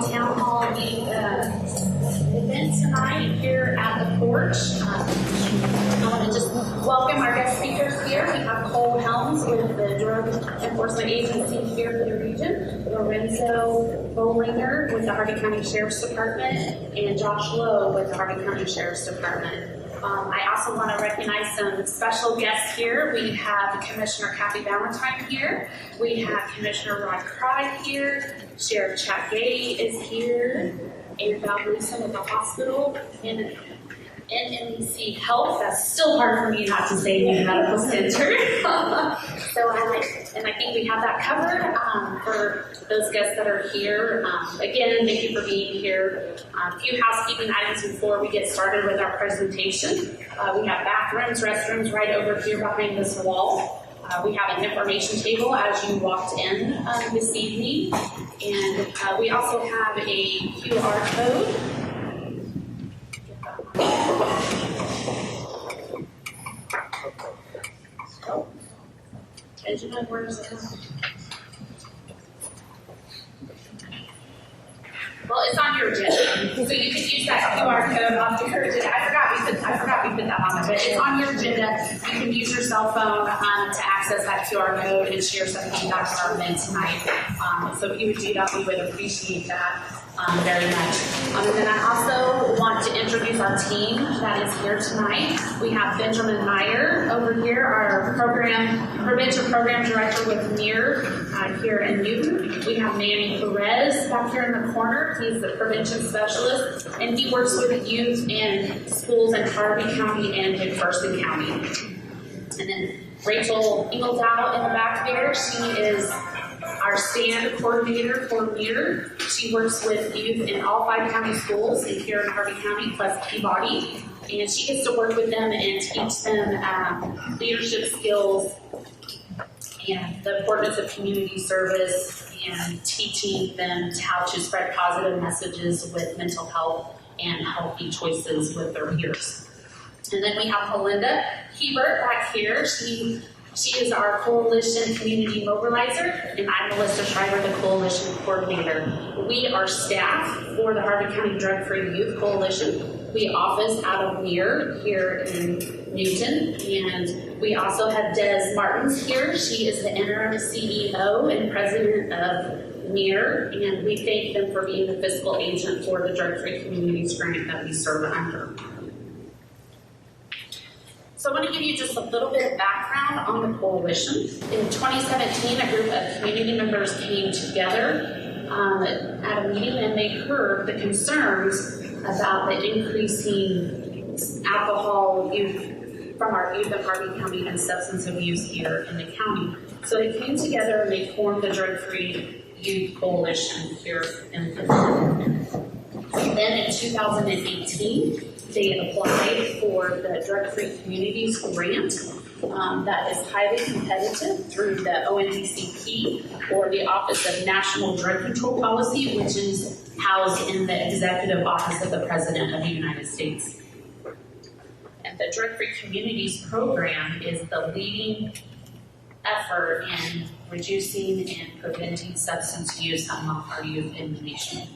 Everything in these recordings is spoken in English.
town hall event tonight here at the porch. I want to just welcome our guest speakers here. We have Cole Helms with the Drug Enforcement Agency here for the region, Lorenzo Bollinger with the Harvey County Sheriff's Department, and Josh Lowe with the Harvey County Sheriff's Department. I also want to recognize some special guests here. We have Commissioner Kathy Valentine here. We have Commissioner Rod Cry here. Sheriff Chad Gay is here. And Val Gleason at the hospital. And NMC Health, that's still hard for me not to say, New Medical Center. I think we have that covered for those guests that are here. Again, thank you for being here. A few housekeeping items before we get started with our presentation. We have bathrooms, restrooms right over here behind this wall. We have an information table as you walked in this evening. And we also have a QR code. Oh, where is it? Well, it's on your agenda, so you can use that QR code on your agenda. I forgot we put that on there, but it's on your agenda. You can use your cell phone to access that QR code and share something back to our event tonight. So if you would do that, we would appreciate that very much. And then I also want to introduce our team that is here tonight. We have Benjamin Meyer over here, our prevention program director with MIR here in Newton. We have Manny Perez back here in the corner. He's the prevention specialist, and he works with youth in schools in Harvey County and McPherson County. And then Rachel Ingledow in the back there, she is our stand coordinator for MIR. She works with youth in all 5 county schools and here in Harvey County plus Peabody. And she gets to work with them and teach them leadership skills and the importance of community service and teaching them how to spread positive messages with mental health and healthy choices with their peers. And then we have Melinda Hebert back here. She is our Coalition Community Mobilizer, and I'm Melissa Schreiber, the Coalition Coordinator. We are staff for the Harvey County Drug-Free Youth Coalition. We office out of MIR here in Newton, and we also have Des Martins here. She is the interim CEO and president of MIR, and we thank them for being the fiscal agent for the Drug-Free Communities grant that we serve under. So I want to give you just a little bit of background on the coalition. In 2017, a group of community members came together at a meeting, and they heard the concerns about the increasing alcohol use from our youth in Harvey County and substance abuse here in the county. So they came together and they formed the Drug-Free Youth Coalition here in the county. Then in 2018, they applied for the Drug-Free Communities grant that is highly competitive through the ONDCP, or the Office of National Drug Control Policy, which is housed in the Executive Office of the President of the United States. And the Drug-Free Communities program is the leading effort in reducing and preventing substance use among our youth in the nation.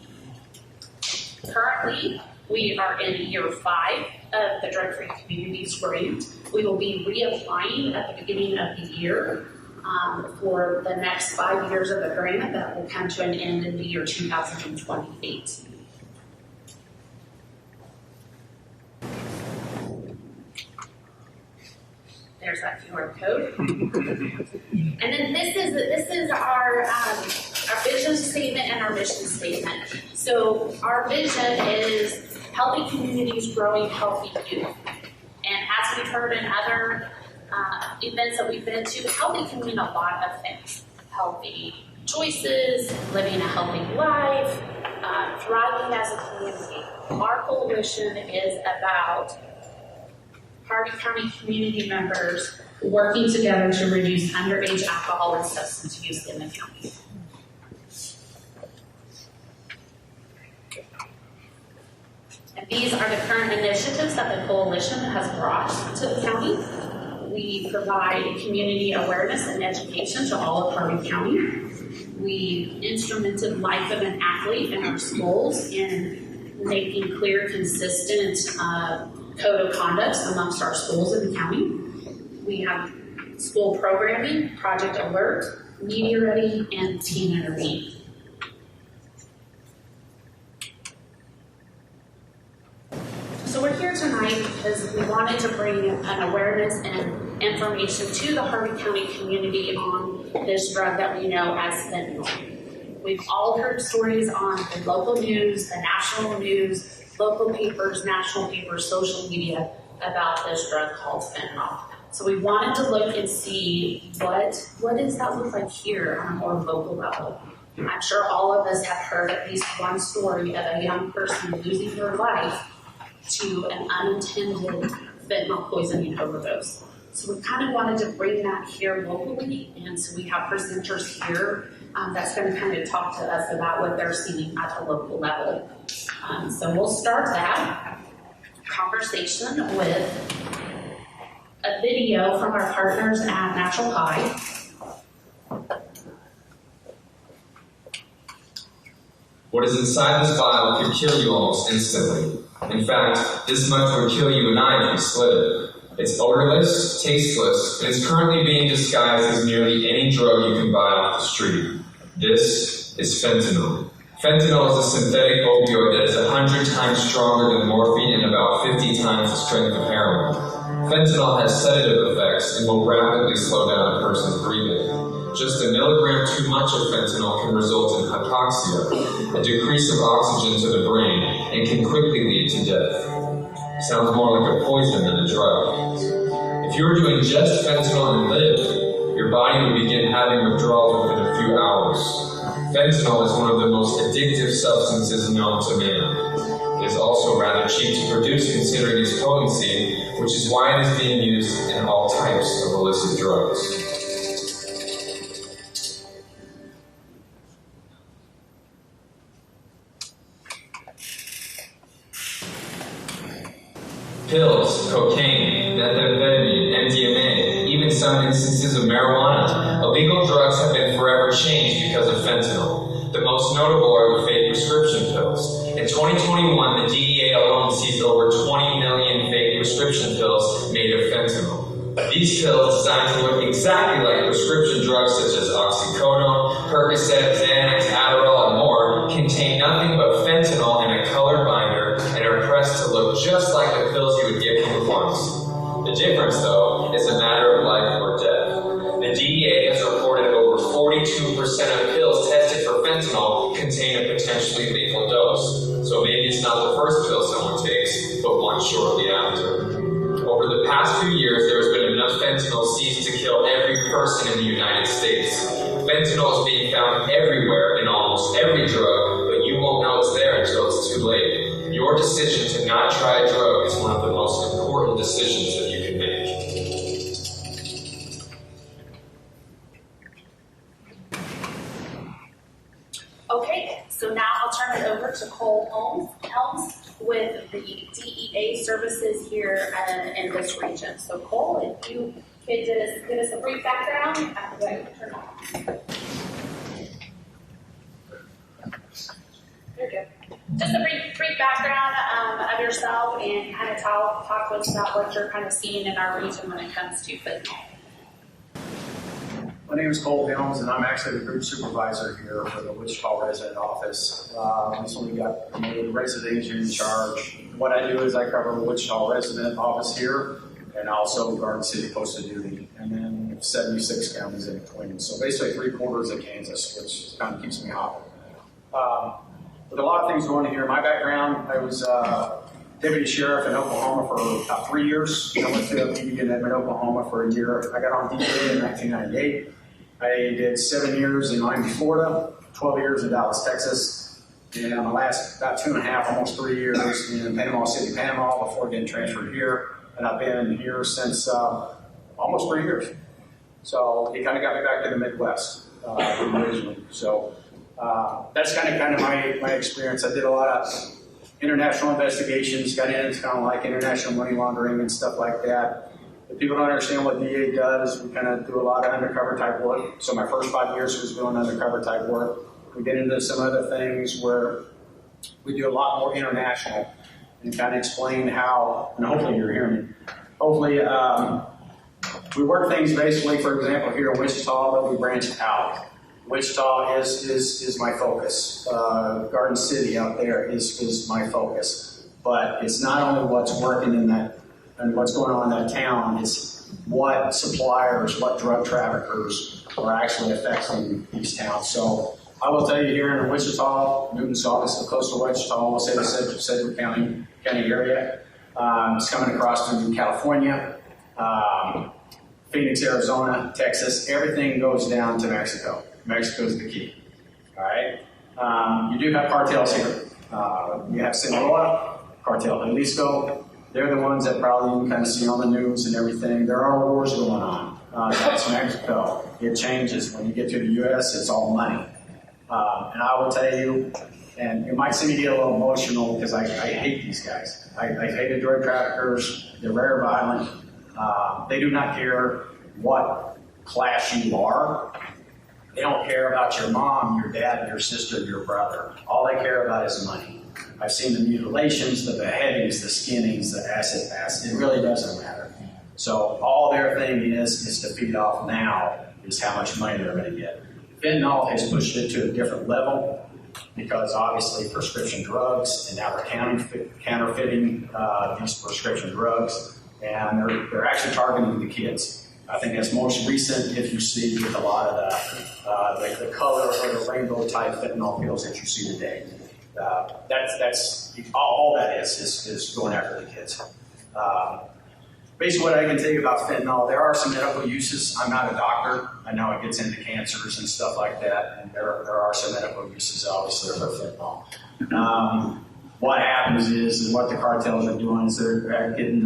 Currently, we are in year 5 of the Drug-Free Communities grant. We will be reapplying at the beginning of the year for the next 5 years of the grant that will come to an end in the year 2028. There's that QR code. And then this is our vision statement and our mission statement. So our vision is healthy communities growing healthy youth. And as we've heard in other events that we've been to, healthy can mean a lot of things. Healthy choices, living a healthy life, thriving as a community. Our coalition is about Harvey County community members working together to reduce underage alcohol and substance use in the county. And these are the current initiatives that the coalition has brought to the county. We provide community awareness and education to all of Harvey County. We instrumented life of an athlete in our schools in making clear, consistent code of conduct amongst our schools in the county. We have school programming, Project Alert, Media Ready, and Teen Intervene. So we're here tonight because we wanted to bring an awareness and information to the Harvey County community on this drug that we know as fentanyl. We've all heard stories on the local news, the national news, local papers, national papers, social media about this drug called fentanyl. So we wanted to look and see what does that look like here on a more local level. I'm sure all of us have heard at least one story of a young person losing their life to an unintended fentanyl poisoning overdose. So we kind of wanted to bring that here locally, and so we have presenters here that's going to kind of talk to us about what they're seeing at the local level. So we'll start that conversation with a video from our partners at Natural High. What is inside this vial could kill you almost instantly. In fact, this much would kill you and I if you slit it. It's odorless, tasteless, and is currently being disguised as nearly any drug you can buy off the street. This is fentanyl. Fentanyl is a synthetic opioid that is 100 times stronger than morphine and about 50 times the strength of heroin. Fentanyl has sedative effects and will rapidly slow down a person's breathing. Just a milligram too much of fentanyl can result in hypoxia, a decrease of oxygen to the brain, and can quickly lead to death. Sounds more like a poison than a drug. If you were doing just fentanyl and live, your body would begin having withdrawals within a few hours. Fentanyl is one of the most addictive substances known to man. It is also rather cheap to produce considering its potency, which is why it is being used in all types of illicit drugs. Pills, cocaine, methamphetamine, MDMA, even some instances of marijuana. Illegal drugs have been forever changed because of fentanyl. The most notable are the fake prescription pills. In 2021, the DEA alone seized over 20 million fake prescription pills made of fentanyl. These pills, designed to look exactly like prescription drugs such as oxycodone, Percocet, Xanax, Adderall, and more, contain nothing but fentanyl in a colored binder and are pressed to look just like the pills you would get from the pharmacy. The difference, though, is a matter of life or death. The DEA has reported over 42% of pills tested for fentanyl contain a potentially lethal dose. So maybe it's not the first pill someone takes, but one shortly after. Over the past few years, there has been enough fentanyl seized to kill every person in the United States. Fentanyl is being found everywhere in almost every drug, but you won't know it's there until it's too late. Your decision to not try a drug is one of the most important decisions that you can make. Okay, so now I'll turn it over to Cole Helms with the DEA services here in this region. So Cole, if you could just give us a brief background after that, turn on. Very good. Just a brief background of yourself and kind of talk to us about what you're kind of seeing in our region when it comes to fentanyl. My name is Cole Helms, and I'm actually the group supervisor here for the Wichita resident office. Recently got promoted resident agent in charge. What I do is I cover the Wichita resident office here, and also Garden City posted duty, and then 76 counties in between. So basically 3/4 of Kansas, which kind of keeps me hot. With a lot of things going on here, my background, I was deputy sheriff in Oklahoma for about 3 years. I went to PD in Edmond, Oklahoma for a year. I got on DFY in 1998. I did 7 years in Miami, Florida, 12 years in Dallas, Texas, and my last about 2.5, almost 3 years in Panama City, Panama before getting transferred here. And I've been here since almost 3 years. So he kind of got me back to the Midwest originally. So that's kind of my experience. I did a lot of international investigations, got into kind of like international money laundering and stuff like that. If people don't understand what DA does, we kind of do a lot of undercover type work. So my first 5 years was doing undercover type work. We get into some other things where we do a lot more international and kind of explain how, and hopefully you're hearing me, hopefully we work things basically, for example, here in Wichita, but we branch out. Wichita is my focus. Garden City out there is my focus. But it's not only what's working in that and what's going on in that town, it's what suppliers, what drug traffickers are actually affecting these towns. So I will tell you here in Wichita, Newton's office is close to Wichita, we'll say the Sedgwick County area. It's coming across through California, Phoenix, Arizona, Texas. Everything goes down to Mexico. Mexico's the key. All right. You do have cartels here. You have Sinaloa, Cartel Jalisco. They're the ones that probably you kind of see on the news and everything. There are wars going on. That's Mexico. It changes. When you get to the U.S., it's all money. And I will tell you, and it might see me get a little emotional because I hate these guys. I hate the drug traffickers. They're very violent. They do not care what class you are. They don't care about your mom, your dad, your sister, your brother. All they care about is money. I've seen the mutilations, the beheadings, the skinnings, the acid baths. It really doesn't matter. So all their thing is to feed off now is how much money they're going to get. Fentanyl has pushed it to a different level because obviously prescription drugs, and now we're counterfeiting these prescription drugs, and they're actually targeting the kids. I think that's most recent if you see with a lot of the color or the rainbow type fentanyl pills that you see today. That's all that is going after the kids. Basically what I can tell you about fentanyl, there are some medical uses. I'm not a doctor. I know it gets into cancers and stuff like that, and there are some medical uses obviously for fentanyl. What happens is, and what the cartels are doing is they're getting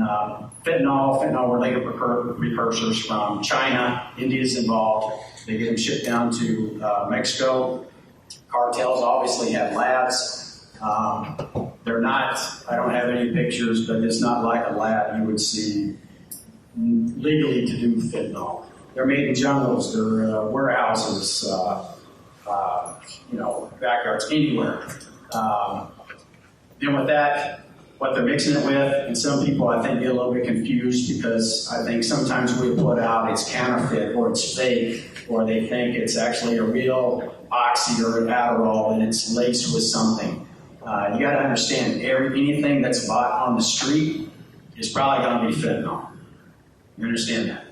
fentanyl-related precursors from China. India's involved. They get them shipped down to Mexico. Cartels obviously have labs. They're not, I don't have any pictures, but it's not like a lab you would see legally to do fentanyl. They're made in jungles. They're warehouses, backyards, anywhere. Then with that, what they're mixing it with, and some people I think get a little bit confused because I think sometimes we put out it's counterfeit or it's fake, or they think it's actually a real Oxy or an Adderall and it's laced with something. You got to understand, anything that's bought on the street is probably going to be fentanyl. You understand that?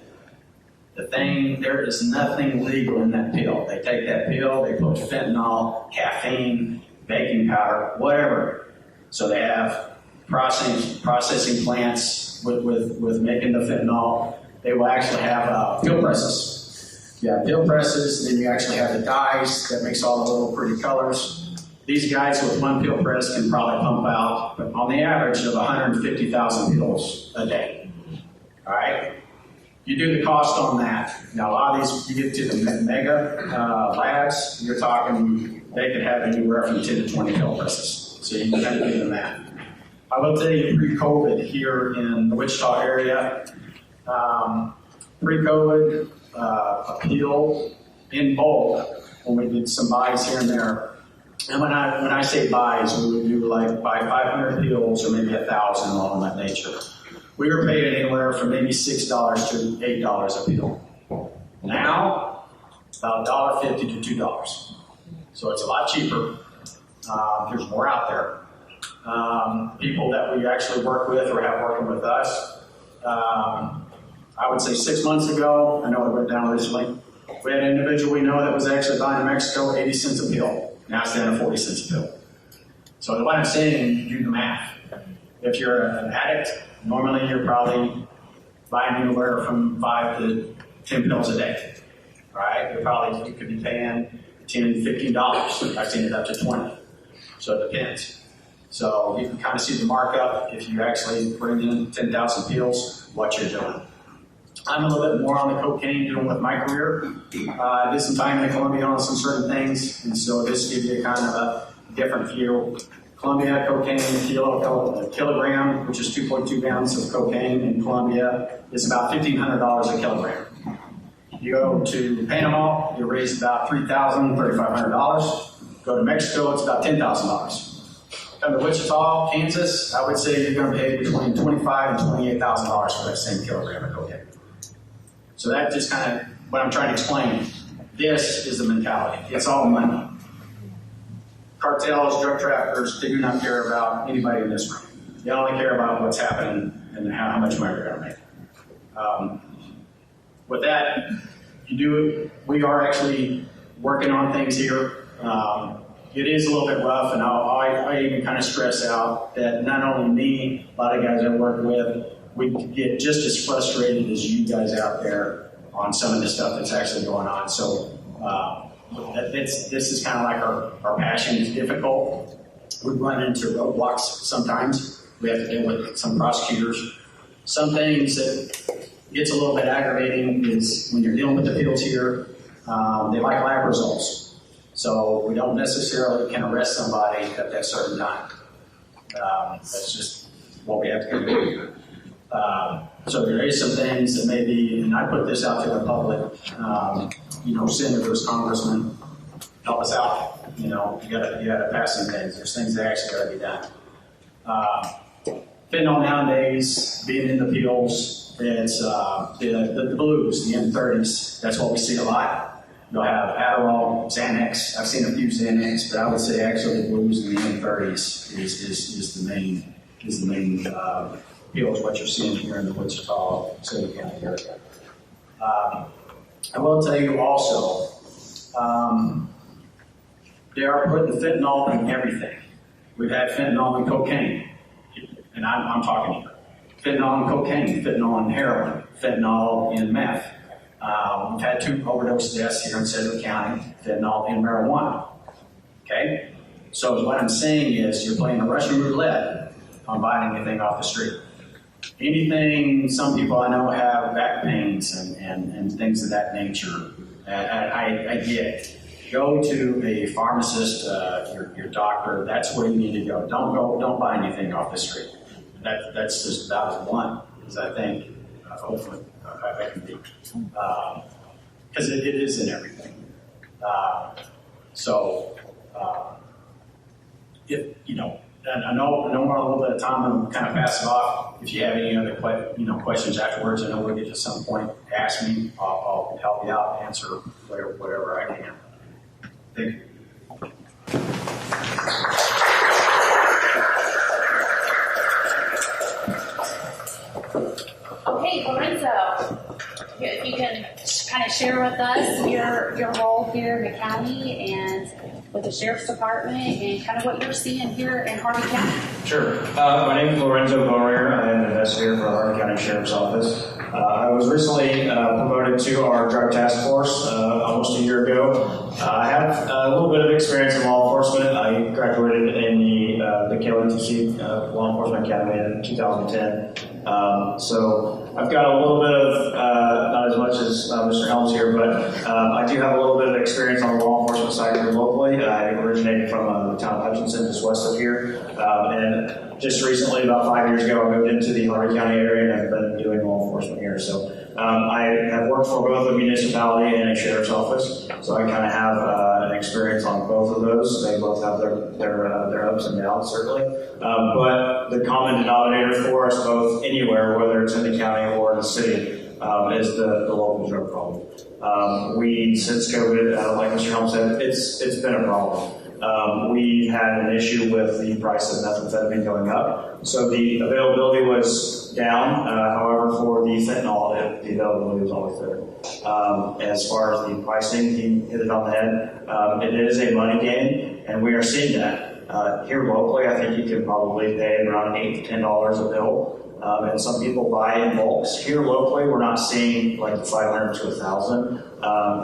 There is nothing legal in that pill. They take that pill, they put fentanyl, caffeine, baking powder, whatever. So they have processing plants with making the fentanyl. They will actually have pill presses. You have pill presses, then you actually have the dyes that makes all the little pretty colors. These guys with one pill press can probably pump out, on the average, of 150,000 pills a day. All right? You do the cost on that. Now, a lot of these, you get to the mega labs, you're talking, they could have anywhere from 10 to 20 pill presses. So you can kind of do the math. I will tell you, pre-COVID here in the Wichita area, pre-COVID, a pill in bulk, when we did some buys here and there. And when I say buys, we would do like buy 500 pills or maybe 1,000 along that nature. We were paying anywhere from maybe $6 to $8 a pill. Now, about $1.50 to $2. So it's a lot cheaper. There's more out there. People that we actually work with or have working with us. I would say 6 months ago, I know it went down recently, we had an individual we know that was actually buying in Mexico 80 cents a pill. Now it's down to 40 cents a pill. So what I'm saying, do the math. If you're an addict, normally you're probably buying anywhere from 5 to 10 pills a day. Right? You could be paying $10, $15. I've seen it up to 20. So it depends. So you can kind of see the markup if you actually bring in 10,000 pills, what you're doing. I'm a little bit more on the cocaine doing with my career. I did some time in Colombia on some certain things, and so this gives you kind of a different view. Columbia cocaine kilogram, which is 2.2 pounds of cocaine in Colombia, is about $1,500 a kilogram. You go to Panama, you raise about $3,000, $3,500. Go to Mexico, it's about $10,000. Come to Wichita, Kansas, I would say you're going to pay between $25,000 and $28,000 for that same kilogram of cocaine. So that just kind of what I'm trying to explain. This is the mentality. It's all money. Cartels, drug traffickers, they do not care about anybody in this room. They only care about what's happening and how much money they're going to make. With that, we are actually working on things here. It is a little bit rough, and I even kind of stress out that not only me, a lot of guys I work with, we get just as frustrated as you guys out there on some of the stuff that's actually going on. So this is kind of like our passion. Is difficult. We run into roadblocks sometimes. We have to deal with some prosecutors. Some things that gets a little bit aggravating is when you're dealing with appeals here, they like lab results. So we don't necessarily can arrest somebody at that certain time. That's just what we have to do. So there is some things that maybe, and I put this out to the public, senators, congressmen, help us out. You gotta pass some things. There's things that actually gotta be done. Fentanyl nowadays, being in the pills, it's the blues, the M30s. That's what we see a lot. You'll have Adderall, Xanax. I've seen a few Xanax, but I would say actually the blues and the M30s is the main pills. What you're seeing here in the Wichita City County area. I will tell you also, they are putting fentanyl in everything. We've had fentanyl in cocaine, and I'm talking here. Fentanyl in cocaine, fentanyl in heroin, fentanyl in meth. We've had 2 overdose deaths here in Sedgwick County, fentanyl in marijuana. Okay? So what I'm saying is you're playing a Russian roulette on buying anything off the street. Anything, some people I know have back pains and things of that nature. I get it. Go to a pharmacist, your doctor. That's where you need to go. Don't buy anything off the street. That's just about as blunt as I think. Hopefully, I can be, because it is in everything. If I know we're on a little bit of time. I'm kind of pass it off. If you have any other questions afterwards, I know we'll get to some point. Ask me. I'll help you out, answer whatever I can. Thank you. Okay, Lorenzo, if you can kind of share with us your role here in the county and with the Sheriff's Department and kind of what you're seeing here in Harvey County. Sure. My name is Lorenzo Bonrier. I am an investigator for the Harvey County Sheriff's Office. I was recently promoted to our drug task force almost a year ago. I have a little bit of experience in law enforcement. I graduated in the KLTC Law Enforcement Academy in 2010. So I've got a little bit of, not as much as Mr. Helms here, but I do have a little bit of experience on the law enforcement side here locally. I originated from the town of Hutchinson, just west of here. And just recently, about 5 years ago, I moved into the Harvey County area and I've been doing law enforcement here. So I have worked for both a municipality and a sheriff's office. So I kind of have an experience on both of those. They both have their ups and downs, certainly. But the common denominator for us both anywhere, whether it's in the county or in the city, is the local drug problem. Since COVID, like Mr. Helms said, it's been a problem. We had an issue with the price of methamphetamine going up. So the availability was down. However, for the fentanyl, the availability was always there. As far as the pricing, he hit it on the head. It is a money game, and we are seeing that. Here locally, I think you can probably pay around $8 to $10 a bill. And some people buy in bulks. Here locally, we're not seeing like the 500 to 1,000.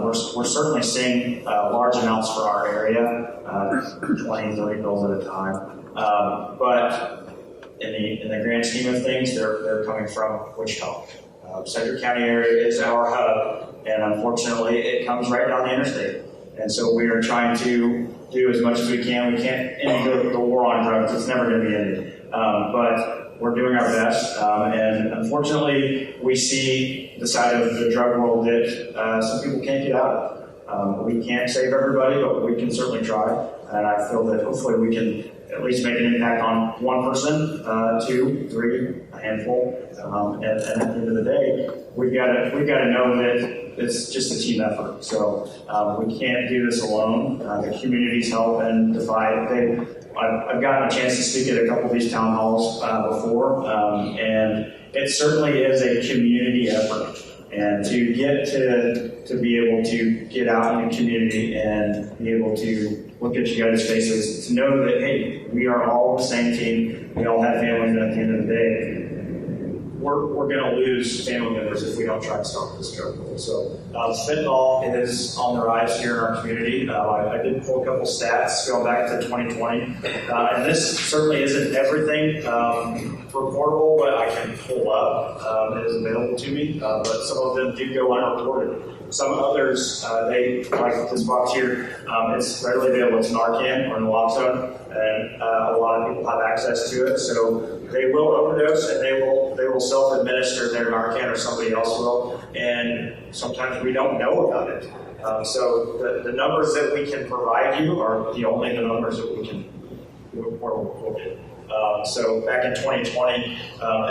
We're certainly seeing large amounts for our area, 20, 30 bills at a time. But in the grand scheme of things, they're coming from Wichita. Sedgwick County area is our hub, and unfortunately, it comes right down the interstate. And so we are trying to do as much as we can. We can't end the war on drugs. It's never going to be ended. But we're doing our best. And unfortunately, we see the side of the drug world that some people can't get out of. We can't save everybody, but we can certainly try. And I feel that hopefully we can at least make an impact on one person, 2, 3, a handful. And at the end of the day, we've got to know that it's just a team effort. So we can't do this alone. The community's help and DFY. I've gotten a chance to speak at a couple of these town halls before, and it certainly is a community effort. And to get to be able to get out in the community and be able to look at you guys' faces, to know that, hey, we are all the same team, we all have families, and at the end of the day, we're going to lose family members if we don't try to stop this drug world. So fentanyl is on the rise here in our community. I did pull a couple stats going back to 2020, and this certainly isn't everything reportable, but I can pull up. It is available to me, but some of them do go unreported. Some others, they, like this box here, it's readily available. It's Narcan or naloxone, and a lot of people have access to it. So they will overdose, and they will self-administer their Narcan, or somebody else will, and sometimes we don't know about it. So the numbers that we can provide you are the only numbers that we can report. So back in 2020,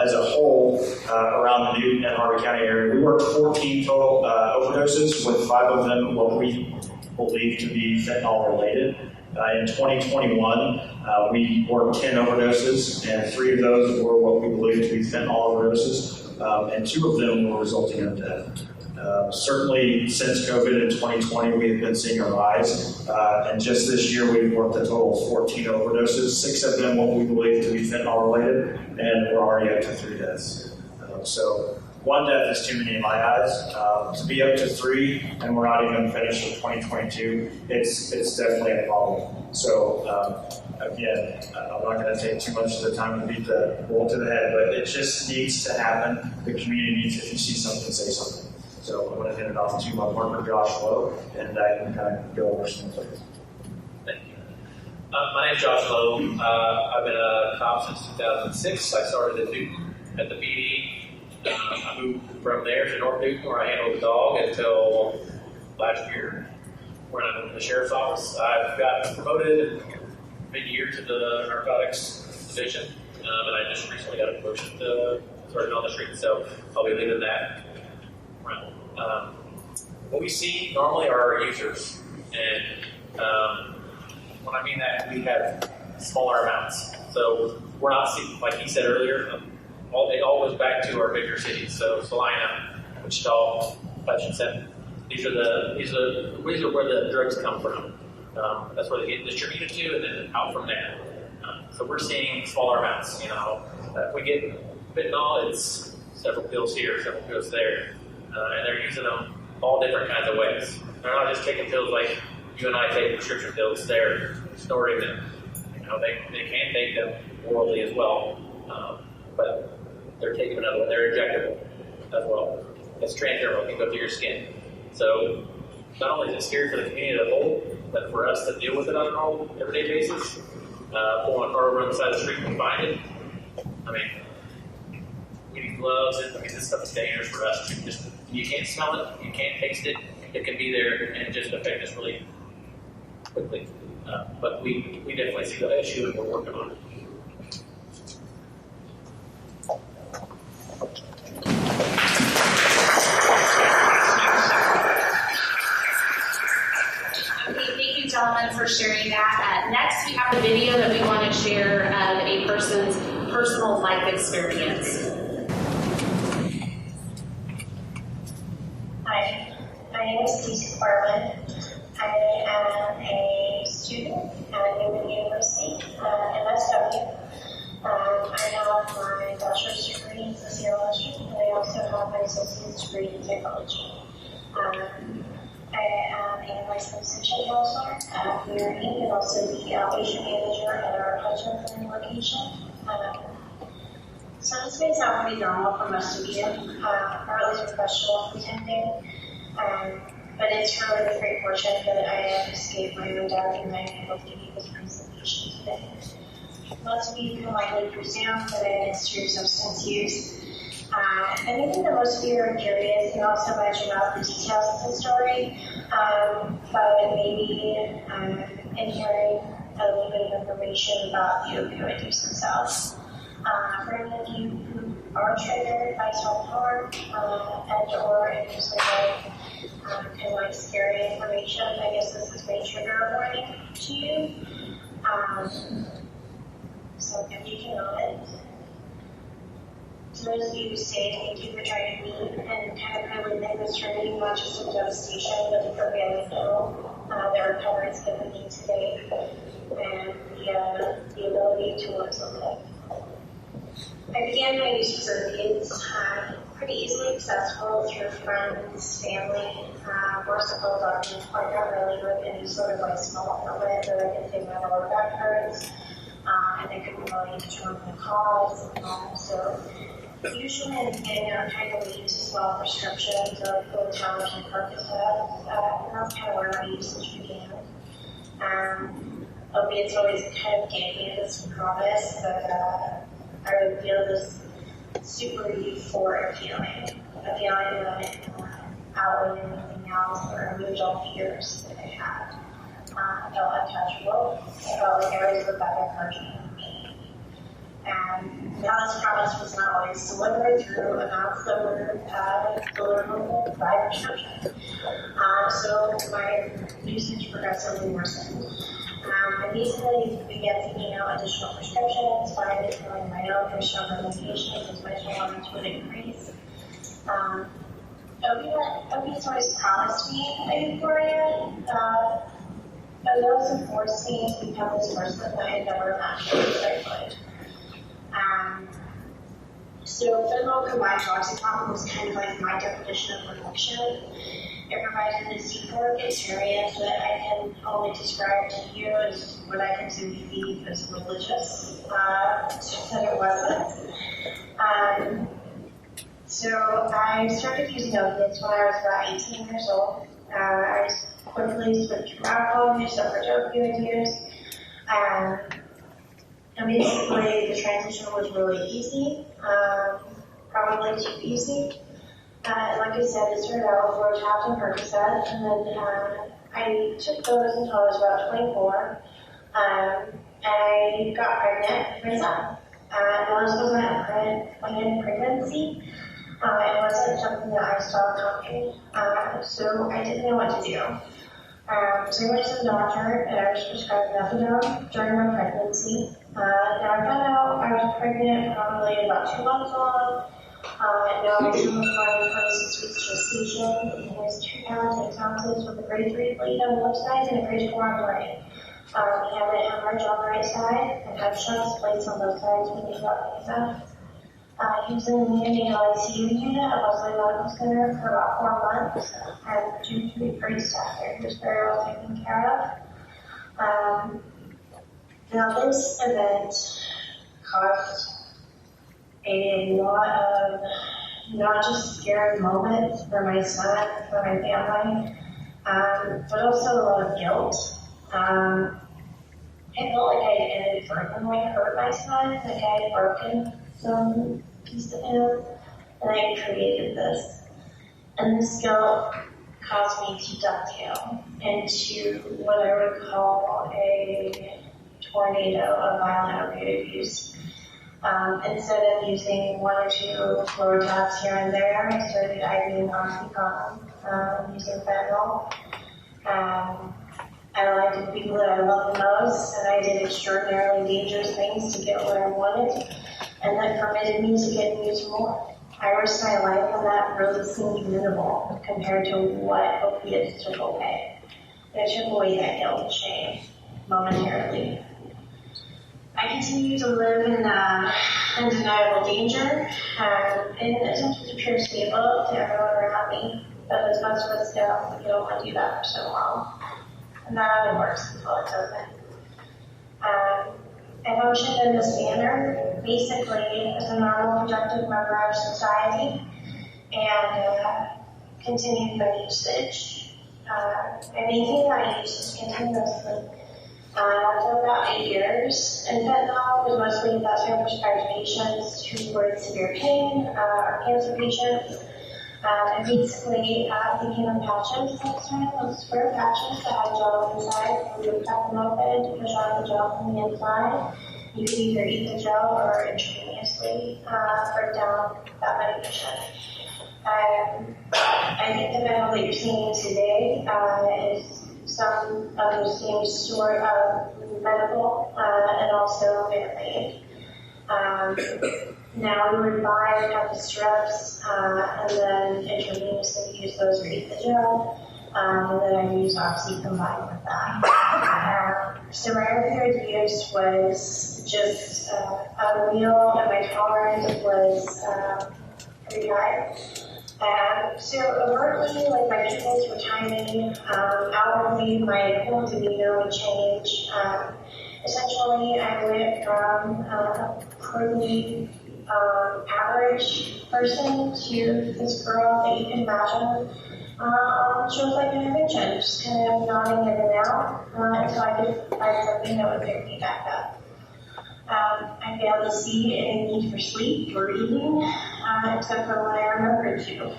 as a whole, around the Newton and Harvey County area, we worked 14 total overdoses, with 5 of them what we believe to be fentanyl related. In 2021, we worked 10 overdoses, and 3 of those were what we believe to be fentanyl overdoses, and 2 of them were resulting in death. Certainly, since COVID in 2020, we have been seeing a rise, and just this year we've worked a total of 14 overdoses, 6 of them what we believe to be fentanyl related, and we're already up to 3 deaths. So 1 death is too many in my eyes. To be up to 3, and we're not even finished with 2022, it's definitely a problem. So again, I'm not going to take too much of the time to beat the bull to the head, but it just needs to happen. The community needs, if you see something, say something. So I'm going to hand it off to my partner, Josh Lowe, and I can kind of go over some things. Thank you. My name is Josh Lowe. I've been a cop since 2006. I started at Newton at the PD. I moved from there to North Newton, where I handled the dog, until last year, when I moved to the sheriff's office. I've gotten promoted mid-year to the narcotics division, and I just recently got a promotion to sergeant on the street, so I'll be leaving that. What we see normally are our users, and when I mean that, we have smaller amounts. So we're not seeing, like he said earlier, it all goes back to our bigger cities. So Salina, Wichita, Hutchinson. These are where the drugs come from. That's where they get distributed to, and then out from there. So we're seeing smaller amounts. If we get fentanyl, it's several pills here, several pills there. And they're using them all different kinds of ways. They're not just taking pills like you and I take prescription pills. They're storing them. They can take them orally as well, but they're taking another one. They're injectable as well. It's transdermal. It can go through your skin. So not only is it scary for the community as a whole, but for us to deal with it on a normal, everyday basis, pulling a car over on the side of the street and find it. We need gloves, and this stuff is dangerous for us. You can't smell it, you can't taste it. It can be there and just affect us really quickly. But we definitely see the issue, and we're working on it. Okay, thank you, gentlemen, for sharing that. Next, we have a video that we want to share of a person's personal life experience. Hi, my name is Lisa Corwin. I am a student at Newman University, MSW. I have my bachelor's degree in sociology, and I also have my associate's degree in psychology. I am a licensed session counselor at Mary, and also the outpatient manager at our Hutchinson location. So this may sound pretty normal for most of you, or at least professional attending. but it's really a great fortune that I have escaped my own death and I'm able to give you this presentation today. Most of you can likely presume that I had a history of substance use. And I think that most of you are curious, not so much about the details of the story, but maybe in hearing a little bit of information about the opioid use themselves. For any of you who are triggered by self-harm and or interested in kind of like scary information, I guess this is my trigger warning to you. So if you can know it. To those of you who stayed, thank you for joining me and kind of reliving this journey, not just of devastation, but the family know the recovery it's given me today and the ability to work something. I began my use of opiates pretty easily accessible through friends, family, more simple doctors, primarily with any sort of like small ailment that I could say my lower back hurts, and I couldn't really determine the cause. So usually I'm getting out kind of leads as well, prescriptions of Fentanyl and Percocet, and that's kind of where my usage began. Opiates always kind of gave me this promise that I would feel this super euphoric feeling, a feeling that outweighed anything else or removed all fears that I had. I felt untouchable. I felt like I was the better version of me. And now this promise was not always delivered through amounts that were deliverable by prescription. So my usage progressively worsened. I basically began seeking out additional prescriptions, finally filling my own for stronger medications as my tolerance would increase. Opiates always promised me a euphoria, but they also forced me to become this person that I had never imagined that I could. So fentanyl combined oxycontin was kind of like my definition of perfection. It provided this euphoric experience that I can only describe to you as what I consider to be as religious, that it wasn't. So I started using opiates when I was about 18 years old. I quickly switched from alcohol use over to opioid use. And basically the transition was really easy, probably too easy. Like I said, it started out with Rotaft and Percocet, and then I took those until I was about 24. I got pregnant with my son. And this wasn't a planned pregnancy. It wasn't something that I saw coming. So I didn't know what to do. So I went to the doctor and I was prescribed methadone during my pregnancy. Now I found out I was pregnant probably about 2 months along. Now I'm still my 26 weeks gestation. It was 2 pounds 6 ounces with a grade 3 bleed on the left side and a grade 4 on the right. He had an hemorrhage on the right side and had shunts placed on both sides when he got like that. He was in the neonatal ICU unit at Wesley Medical Center for about 4 months and due to great staff there. He was very well taken care of. Now this event caused a lot of not just scary moments for my son, for my family, but also a lot of guilt. I felt like I had inadvertently hurt my son, like I had broken some piece of him, and I created this. And this guilt caused me to dovetail into what I would call a tornado of violent opioid use. Instead of using 1 or 2 lower tabs here and there, I started IV oxycontin, using fentanyl. I lied to the people that I love the most, and I did extraordinarily dangerous things to get what I wanted, and that permitted me to get and use more. I risked my life, and that really seemed minimal compared to what opiates took away. It took away that guilt and shame momentarily. I continued to live in undeniable danger, and attempted to appear stable to everyone around me, but as most of us know, you don't want to do that for so long. And that only works until it doesn't. I functioned in this manner, basically as a normal, productive member of society, and continued my usage. I maintained my use continuously for about 8 years, and fentanyl was mostly industrial prescribed patients who were in severe pain or cancer patients. I basically became on patches next time, those square patches that had gel inside. We would cut them open, push out the gel from the inside. You could either eat the gel or intravenously break down that medication. I think the fentanyl that you're seeing today is some of the same sort of medical and also man-made. Now we would buy a couple strips and then intravenously use those or eat the gel, and then I use Oxy combined with that. So my opioid use was just unreal, and my tolerance was pretty high. So overtly, like my treatments were timing, outwardly my whole demeanor would change. Essentially, I went from a pretty average person to this girl that you can imagine. She was like an intervention, just kind of nodding in and out, until I could find something that would pick me back up. I'd be able to see any need for sleep or eating, except for when I remembered to.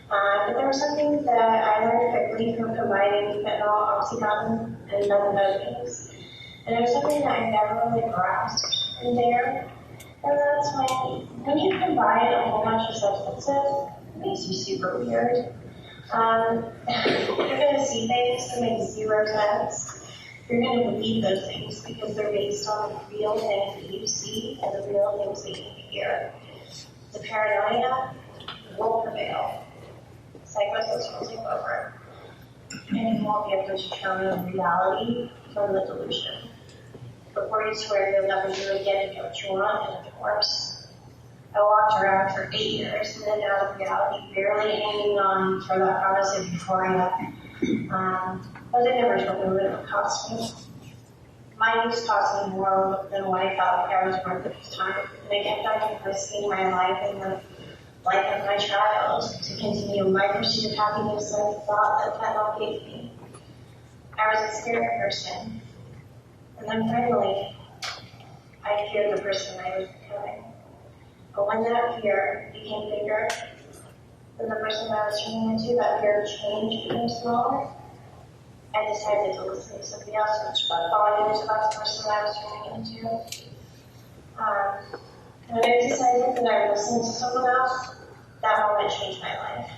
But there was something that I learned quickly from combining fentanyl, oxycontin, and methamphetamines. And there was something that I never really grasped in there. And that's when you combine a whole bunch of substances, it makes you super weird. You're going to see things that make zero sense. You're going to believe those things because they're based on the real things that you see and the real things that you hear. The paranoia will prevail. Psychosis will take over. And you won't be able to determine reality from the delusion. Before you swear you'll never do it again and get what you want, and of course, I walked around for 8 years, and then out of reality, barely hanging on for that promise of euphoria. But they never told me what it would cost me. My use cost me more than what I felt like I was worth at the time. And I kept on risking my life and the life of my child to continue my pursuit of happiness and the thought that fentanyl gave me. I was a scared person. And then finally, I feared the person I was becoming. But when that fear became bigger than the person I was turning into, that fear of change became smaller, I decided to listen to somebody else, which got volumes about the person I was turning into. And when I decided that I would listen to someone else, that moment changed my life.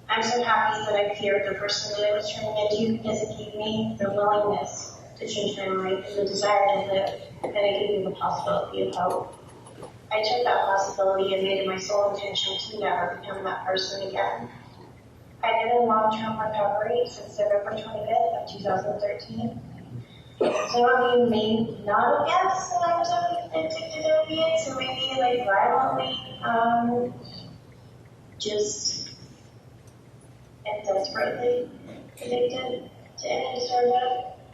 I'm so happy that I feared the person that I was turning into because it gave me the willingness to change my life and the desire to live, and it gave me the possibility of hope. I took that possibility and made it my sole intention to never become that person again. I've been in long-term recovery since November 25th of 2013. Some of you may not have guessed that I was addicted to opiates, or maybe like violently, just and desperately addicted to any sort of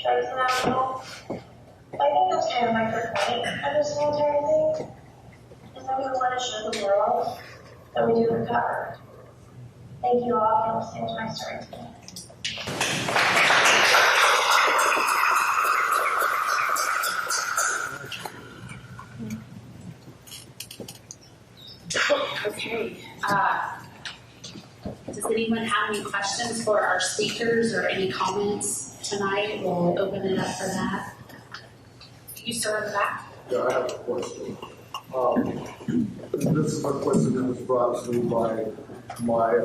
drugs and alcohol. I think that's kind of my first point of this whole entire thing, is that we want to show the world that we do recover. Thank you all for listening to my story today. Okay. Does anyone have any questions for our speakers or any comments tonight? We'll open it up for that. You, sir, in the back. Yeah, I have a question. This is a question that was brought to me by my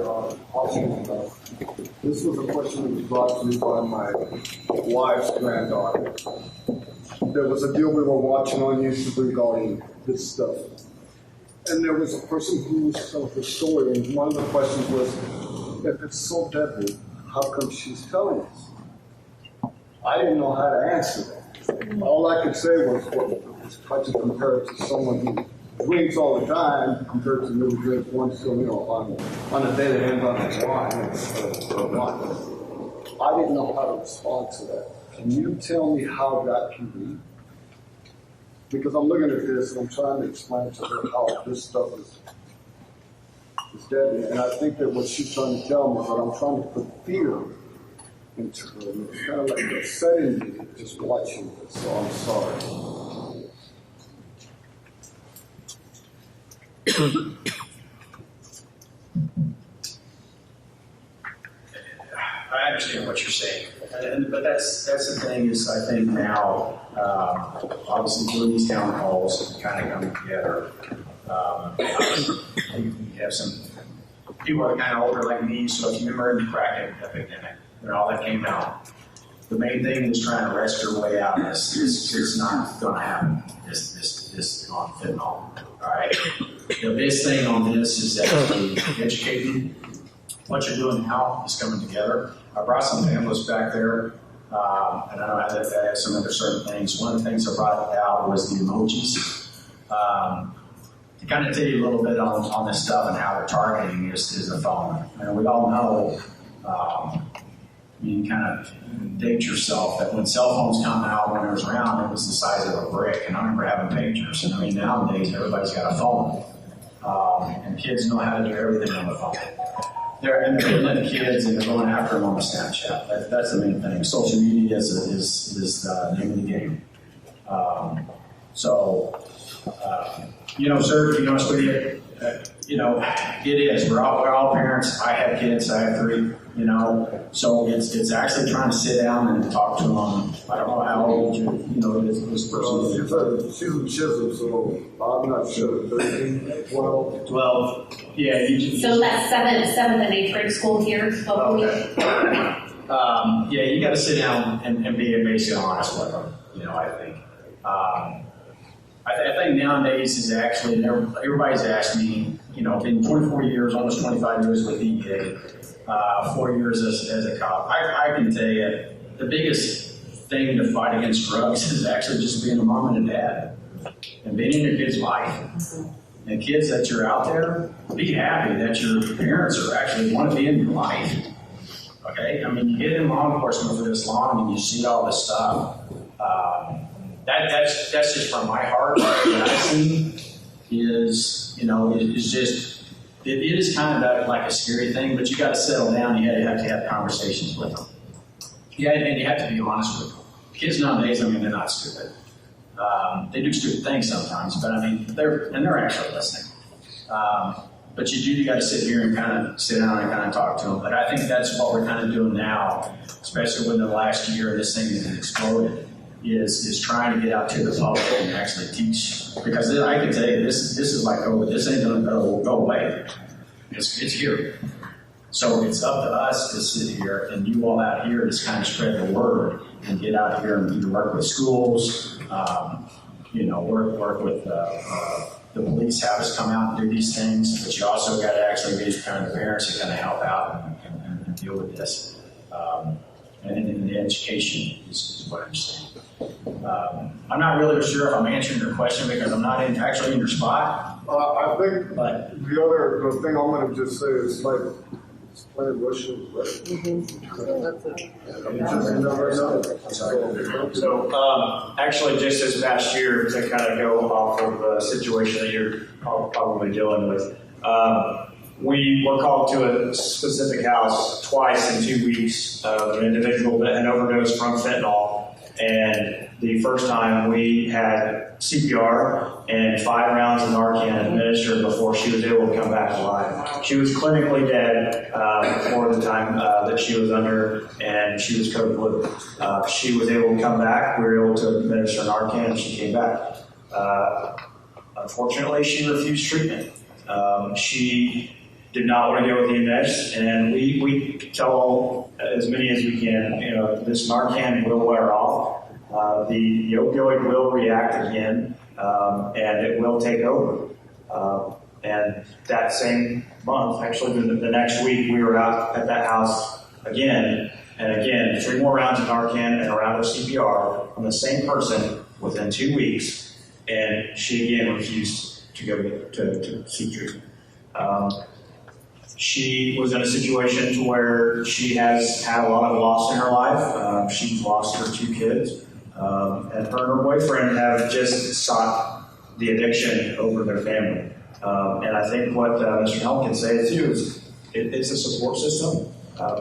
hospital. This was a question that was brought to me by my wife's granddaughter. There was a deal we were watching on YouTube regarding this stuff. And there was a person who was telling the story, and one of the questions was, if it's so deadly, how come she's telling us? I didn't know how to answer that. All I could say was, try to compare it to someone who drinks all the time compared to me who drinks once, on a daily and on his wine. I didn't know how to respond to that. Can you tell me how that can be? Because I'm looking at this and I'm trying to explain to her how this stuff is Debbie, and I think that what she's trying to tell me is that I'm trying to put fear into her. And it's kind of like upsetting me just watching this, so I'm sorry. I understand what you're saying, but that's the thing is I think now, obviously doing these town halls kind of coming together. We have some people that are kind of older like me, so if you remember the crack epidemic, when all that came out, the main thing was trying to wrest your way out of this. It's not going to happen. This on fentanyl. All right. The biggest thing on this is actually educating. What you're doing now is coming together. I brought some pamphlets back there, and I know I had some other certain things. One of the things I brought out was the emojis. To kind of tell you a little bit on this stuff and how they're targeting is the phone. And we all know you can kind of date yourself that when cell phones come out, when it was around, it was the size of a brick. And I remember having pagers. And I mean, nowadays, everybody's got a phone. And kids know how to do everything on the phone. They're putting the kids and they're going after them on Snapchat. That's the main thing. Social media is the name of the game. Sir, to be honest with you, it is. We're all parents. I have kids. I have 3. So it's actually trying to sit down and talk to them. I don't know how old this person is. She's in Chisholm, so I'm not sure. 13, 12. 12. Yeah. So that's 7th and 8th grade school here, hopefully. Okay. You got to sit down and be basically honest with them. I think. I think nowadays is actually everybody's asked me. Been 24 years, almost 25 years with DEA. 4 years as a cop. I can tell you the biggest thing to fight against drugs is actually just being a mom and a dad and being in your kid's life. And kids that you're out there, be happy that your parents are actually want to be in your life. Okay? I mean, you get in law enforcement for this long and you see all this stuff. That's just from my heart. What I see is, is just. It is kind of like a scary thing, but you got to settle down. You have to have conversations with them. And you have to be honest with them. Kids nowadays, they're not stupid. They do stupid things sometimes, but they're actually listening. But you got to sit here and kind of sit down and kind of talk to them. But I think that's what we're kind of doing now, especially within the last year, this thing has exploded. Is trying to get out to the public and actually teach, because I can tell you this is like COVID. This ain't gonna go away. It's here. So it's up to us to sit here and you all out here to kind of spread the word and get out here and either work with schools, work with the police, have us come out and do these things. But you also got to actually be kind of the parents that kind of help out and deal with this. And the education is what I'm saying. I'm not really sure if I'm answering your question because I'm not actually in your spot. I think the thing I'm going to just say is like playing Russian. So actually, just this past year, to kind of go off of the situation that you're probably dealing with, we were called to a specific house twice in 2 weeks of an individual that had overdosed from fentanyl. And the first time we had CPR and 5 rounds of Narcan administered before she was able to come back alive. She was clinically dead for the time that she was under, and she was code blue. She was able to come back. We were able to administer Narcan, and she came back. Unfortunately, she refused treatment. She did not want to go with the meds, and we tell as many as we can, this Narcan will wear off. The opioid will react again, and it will take over. And that same month, actually the next week, we were out at that house again, and again, 3 more rounds of Narcan and a round of CPR on the same person within 2 weeks, and she again refused to go to seek treatment. She was in a situation to where she has had a lot of loss in her life. She's lost her 2 kids. And her and her boyfriend have just sought the addiction over their family. And I think what Mr. Helm can say too is it's a support system.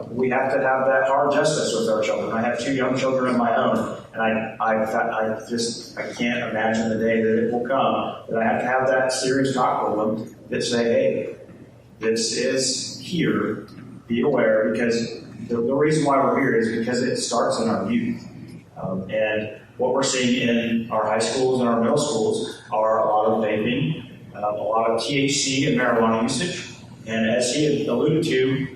We have to have that hard justice with our children. I have 2 young children of my own, and I can't imagine the day that it will come that I have to have that serious talk with them that say, hey, this is here, be aware, because the reason why we're here is because it starts in our youth. And what we're seeing in our high schools and our middle schools are a lot of vaping, a lot of THC and marijuana usage. And as he had alluded to,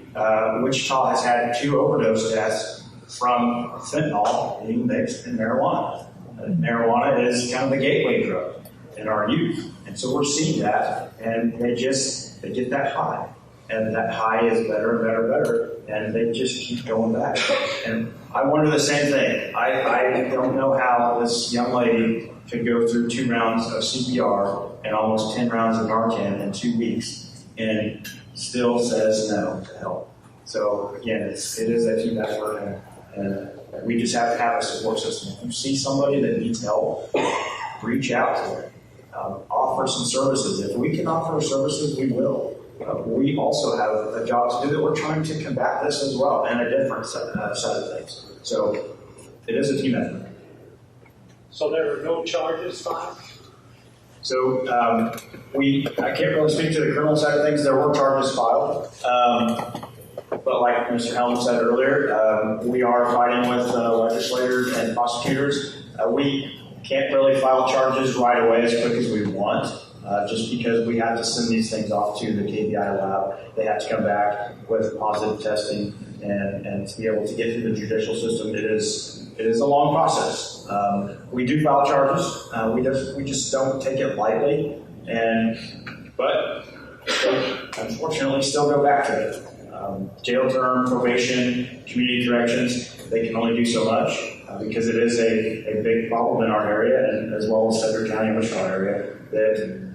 Wichita has had 2 overdose deaths from fentanyl being mixed in marijuana. Marijuana is kind of the gateway drug in our youth. And so we're seeing that, and they get that high. And that high is better and better and better, and they just keep going back. And I wonder the same thing. I don't know how this young lady could go through 2 rounds of CPR and almost 10 rounds of Narcan in 2 weeks and still says no to help. So again, it is a team effort, and we just have to have a support system. If you see somebody that needs help, reach out to them. Offer some services. If we can offer services, we will. We also have a job to do that we're trying to combat this as well, and a different set of things. So it is a team effort. So there are no charges filed? So I can't really speak to the criminal side of things. There were charges filed. But like Mr. Helm said earlier, we are fighting with legislators and prosecutors. We can't really file charges right away as quick as we want, just because we have to send these things off to the KPI lab. They have to come back with positive testing, and to be able to get through the judicial system, it is a long process. We do file charges. We just don't take it lightly, but unfortunately still go back to it. Jail term, probation, community corrections, they can only do so much because it is a big problem in our area, and as well as Cedar County and Wichita area, that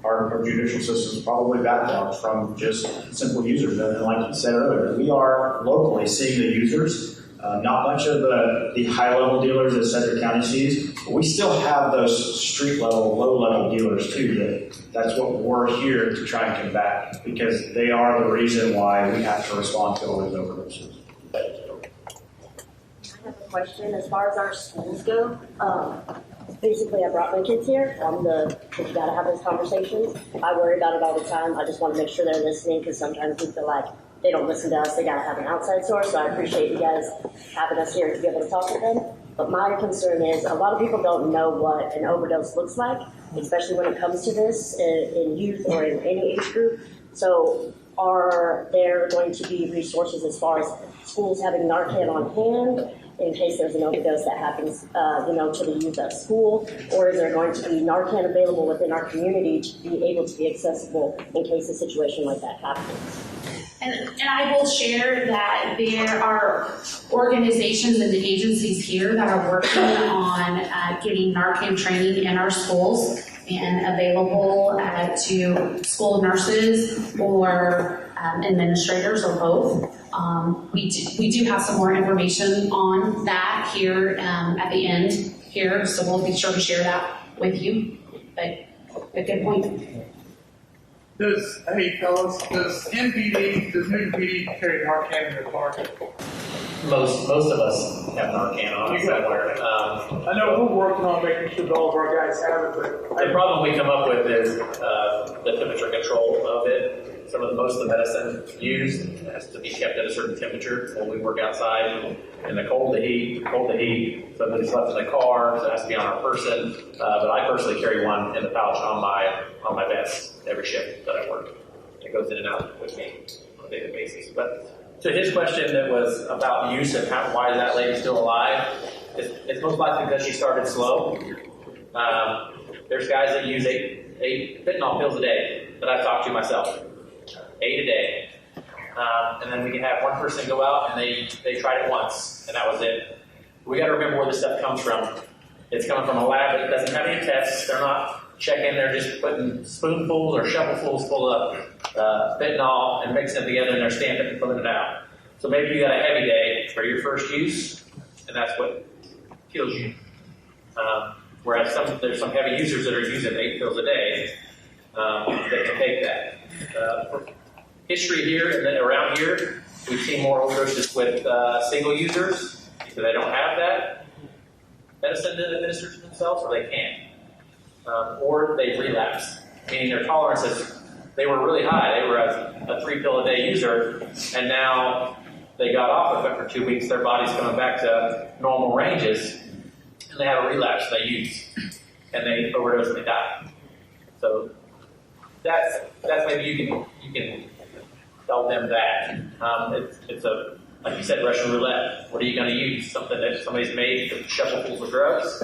our judicial system is probably backlogged from just simple users. And like you said earlier, we are locally seeing the users, not much of the high-level dealers that Cedar County sees, but we still have those street-level, low-level dealers too. That's what we're here to try and combat, because they are the reason why we have to respond to all these overdoses. I have a question. As far as our schools go, basically I brought my kids here. You gotta have those conversations. I worry about it all the time. I just want to make sure they're listening, because sometimes we feel like they don't listen to us. They gotta have an outside source. So I appreciate you guys having us here to be able to talk to them. But my concern is a lot of people don't know what an overdose looks like, especially when it comes to this in youth or in any age group. So are there going to be resources as far as schools having Narcan on hand in case there's an overdose that happens, to the youth at school? Or is there going to be Narcan available within our community to be able to be accessible in case a situation like that happens? And I will share that there are organizations and agencies here that are working on getting Narcan training in our schools and available to school nurses or administrators, or both. We do have some more information on that here at the end here, so we'll be sure to share that with you. But a good point. Hey fellas, does Newton PD carry Narcan in their car? Most of us have Narcan on us somewhere. I know we're working on making sure that all of our guys have it, but the problem we come up with is the temperature control of it. Most of the medicine used has to be kept at a certain temperature when we work outside. In the cold to heat. So if it's left in the car, so it has to be on our person. But I personally carry one in the pouch on my vest every shift that I work. It goes in and out with me on a daily basis. But to his question that was about use and why is that lady still alive, it's most likely because she started slow. There's guys that use eight fentanyl pills a day that I've talked to myself. 8 a day. And then we can have one person go out and they tried it once, and that was it. We got to remember where this stuff comes from. It's coming from a lab that doesn't have any tests. They're not checking. They're just putting spoonfuls or shovelfuls full of fentanyl and mixing it together, and they're stamping it and pulling it out. So maybe you got a heavy day for your first use, and that's what kills you. Whereas there's some heavy users that are using 8 pills a day, that can take that. History here and then around here, we've seen more overdoses with single users, either they don't have that medicine to administer to themselves, or they can't, or they've relapsed, meaning their tolerances, they were really high. They were a 3-pill-a-day user, and now they got off of it for 2 weeks. Their body's coming back to normal ranges, and they have a relapse. They use, and they overdose and they die. So that's maybe you can tell them that. It's a, like you said, Russian roulette. What are you going to use? Something that somebody's made to shovelfuls of drugs?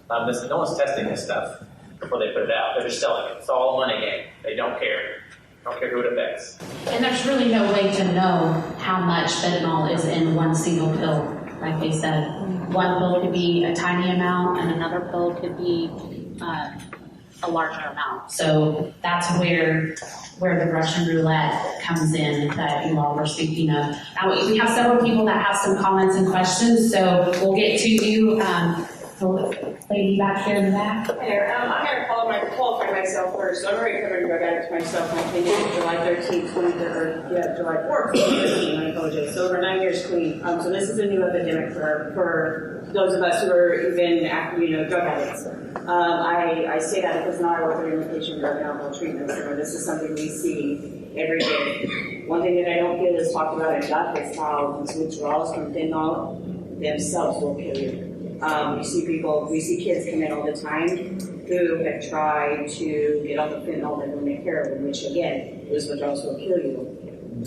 No one's testing this stuff before they put it out. They're just selling it. It's all a money game. They don't care. Don't care who it affects. And there's really no way to know how much fentanyl is in one single pill. Like they said, one pill could be a tiny amount and another pill could be a larger amount. So that's where the Russian roulette comes in that you all were speaking of. Now, we have several people that have some comments and questions, so we'll get to you. The lady back here in the back. Hi there. I'm going to qualify myself first. I'm a recovering drug addict myself. I came in July 13th, July 4th, 2015. I apologize. So over 9 years clean. So this is a new epidemic for those of us who are even drug addicts. I say that because now I work in inpatient drug and alcohol treatment center. This is something we see every day. One thing that I don't feel is talked about enough is how these withdrawals from fentanyl themselves will kill you. We see kids come in all the time who have tried to get off the fentanyl and then make heroin, which again, those withdrawals will kill you.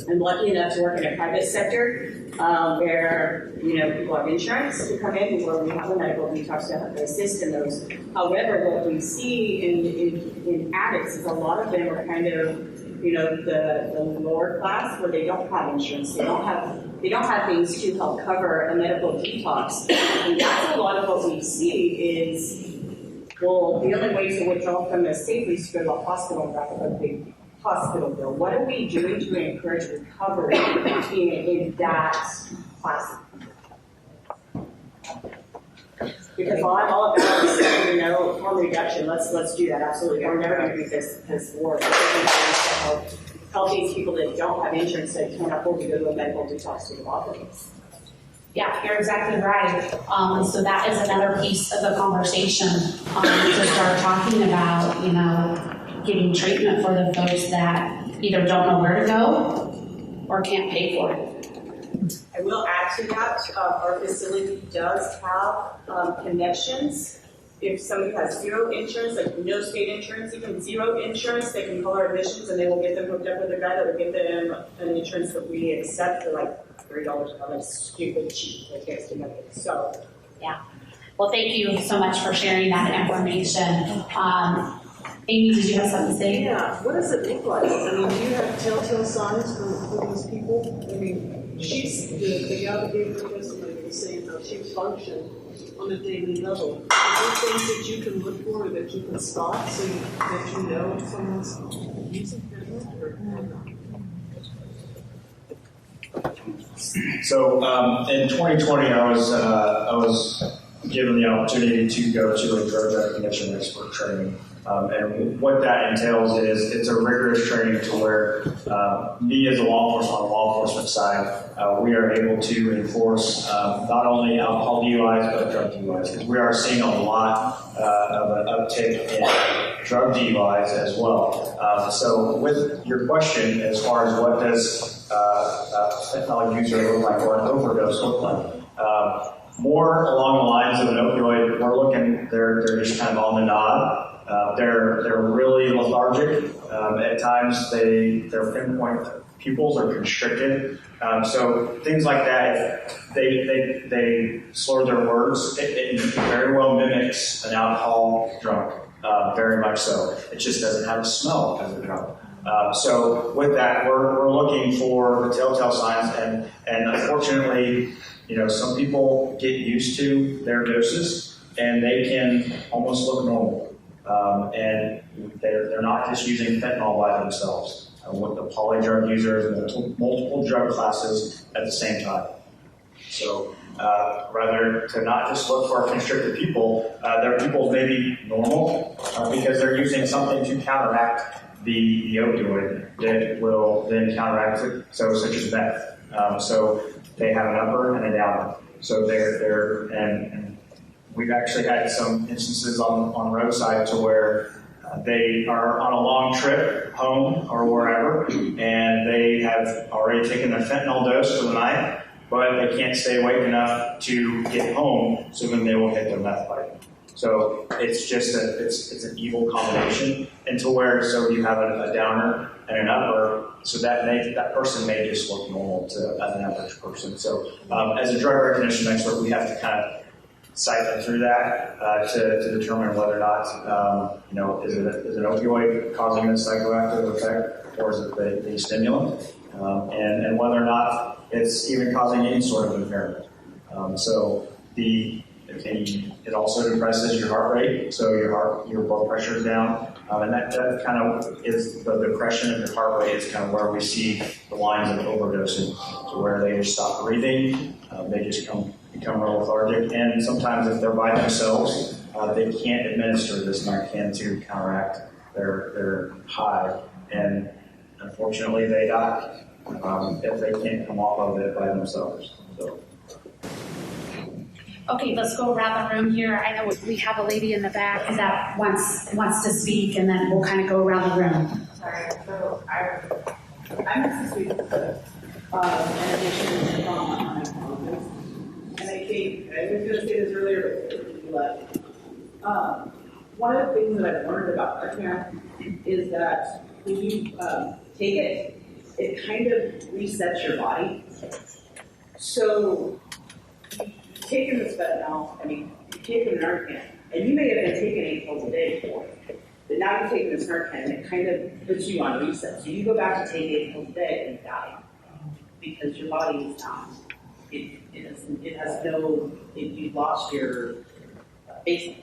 I'm lucky enough to work in a private sector where people have insurance to come in, where we have a medical detox to assist in those. However, what we see in addicts is a lot of them are kind of the lower class where they don't have insurance, they don't have things to help cover a medical detox. And that's a lot of what we see is, well, the only way to withdraw from this safely is to go to a hospital and rack up a big hospital bill. What are we doing to encourage recovery in that class? Because while I'm all about harm reduction, let's do that, absolutely. We're never going to do this work. Help these people that don't have insurance that can't afford to go to a medical detox to the hospitals. Yeah, you're exactly right. So that is another piece of the conversation to start talking about, getting treatment for the folks that either don't know where to go or can't pay for it. I will add to that, our facility does have connections. If somebody has zero insurance, like no state insurance, even zero insurance, they can call our admissions and they will get them hooked up with a guy that will give them an insurance that we accept for like $3 a month. It's stupid cheap. It gets to nothing. So, yeah. Well, thank you so much for sharing that information. Amy, did you have something to say? Yeah. What does it look like? I mean, do you have telltale signs for these people? I mean, she's the gal that gave her testimony was saying how she functioned on a daily level. Are there things that you can look for or that you can spot so that you know if someone's using fentanyl or not? So in 2020, I was given the opportunity to go to a drug recognition expert training. And what that entails is it's a rigorous training to where me as a law enforcement side, we are able to enforce not only alcohol DUIs but drug DUIs, because we are seeing a lot of an uptick in drug DUIs as well. So with your question as far as what does a fentanyl user look like or an overdose look like, more along the lines of an opioid, we're looking, they're just kind of on the nod. They're really lethargic. At times, their pinpoint pupils are constricted. So things like that, they slur their words. It very well mimics an alcohol drunk, very much so. It just doesn't have a smell as a drunk. So with that, we're looking for the telltale signs, and unfortunately, some people get used to their doses, and they can almost look normal. And they're not just using fentanyl by themselves. With the polydrug users, multiple drug classes at the same time. So rather to not just look for constricted people. Their people may be normal because they're using something to counteract the opioid that will then counteract it, so such as meth. So they have an upper and a downer. So and we've actually had some instances on the roadside to where they are on a long trip home or wherever, and they have already taken their fentanyl dose for the night, but they can't stay awake enough to get home, so then they will hit their meth pipe. So it's just it's an evil combination, and to where so you have a downer and an upper, so that person may just look normal as an average person. So as a drug recognition expert, we have to kind of siphon through that to determine whether or not is an opioid causing this psychoactive effect, or is it the stimulant, and whether or not it's even causing any sort of impairment. It also depresses your heart rate, so your blood pressure is down, and that kind of is the depression of your heart rate is kind of where we see the lines of overdosing, to where they just stop breathing, they just become real lethargic, and sometimes if they're by themselves, they can't administer this Narcan to counteract their high, and unfortunately they die if they can't come off of it by themselves. So. Okay, let's go around the room here. I know we have a lady in the back that wants to speak, and then we'll kind of go around the room. Sorry, so I'm Mrs. Sweet, in addition to trauma, and I think, I was going to say this earlier, but you left. One of the things that I've learned about Narcan is that when you take it, it kind of resets your body. So, you've taken this fentanyl, you've taken Narcan, and you may have been taking 8 pills a day before, but now you've taken this Narcan, and it kind of puts you on reset. So you go back to take 8 pills a day and you die, because your body is not. You've lost your baseline.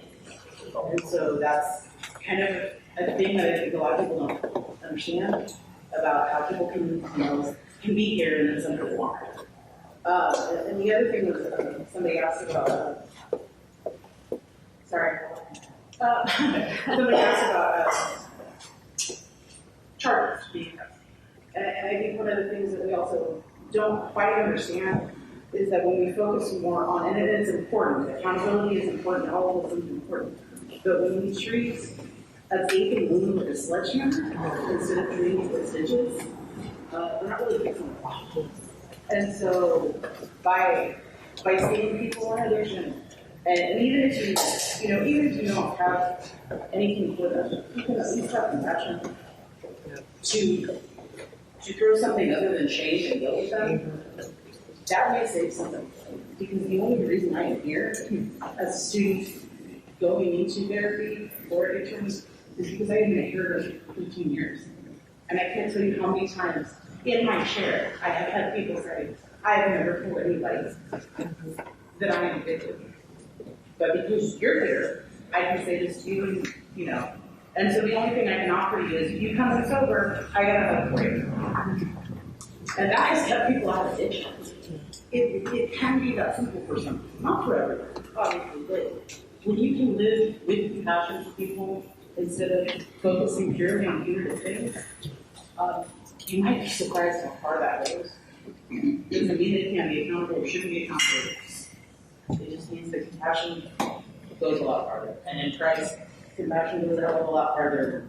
And so that's kind of a thing that I think a lot of people don't understand about how people can be here and then some people aren't. And the other thing was somebody asked about, somebody asked about charges being pressed. And I think one of the things that we also don't quite understand is that when we focus more on, and it is important, accountability is important, all of this is important, but when we treat a gaping wound with a sledgehammer instead of treating it with stitches, we're not really fixing the problem. And so by seeing people in addiction, and even if you don't have anything for them, you can at least have compassion to throw something other than shame and guilt with them. That may save something. Because the only reason I am here as a student going into therapy for addictions is because I have been here for 15 years. And I can't tell you how many times in my chair I have had people say, I have never told anybody that I am addicted. But because you're here, I can say this to you, And so the only thing I can offer you is, if you come in sober, I gotta help for you. And that has kept people out of addiction. It can be that simple for some, not for everyone, obviously, but when you can live with compassion for people instead of focusing purely on punitive things, you might be surprised how far that goes. It doesn't mean it can't be accountable or shouldn't be accountable. It just means that compassion goes a lot farther. And in Christ, compassion goes a hell of a lot farther.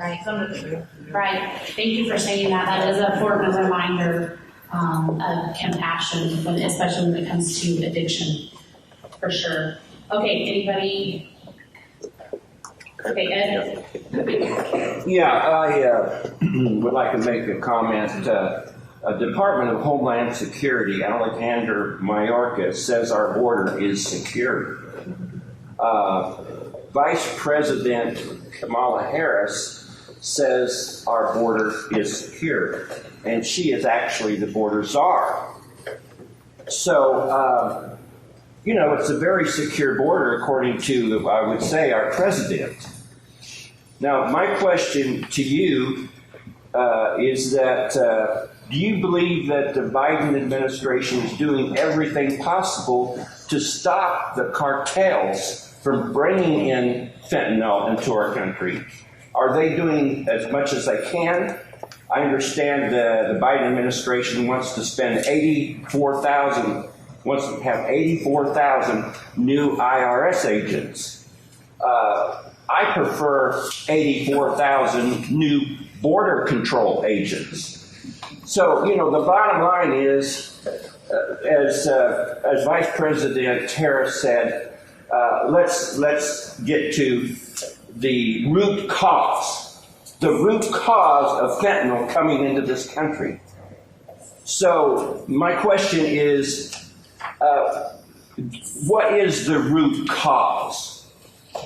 Right. Right. Thank you for saying that. That is an important reminder of compassion, especially when it comes to addiction, for sure. Okay, anybody? Okay, Ed? Yeah, I would like to make a comment. Department of Homeland Security, Alexander Mayorkas, says our border is secure. Vice President Kamala Harris says our border is secure, and she is actually the border czar. So, it's a very secure border according to, I would say, our president. Now, my question to you is that do you believe that the Biden administration is doing everything possible to stop the cartels from bringing in fentanyl into our country? Are they doing as much as they can? I understand the Biden administration wants to spend wants to have 84,000 new IRS agents. I prefer 84,000 new border control agents. So, the bottom line is, as Vice President Harris said, let's get to the root cause of fentanyl coming into this country. So my question is, what is the root cause?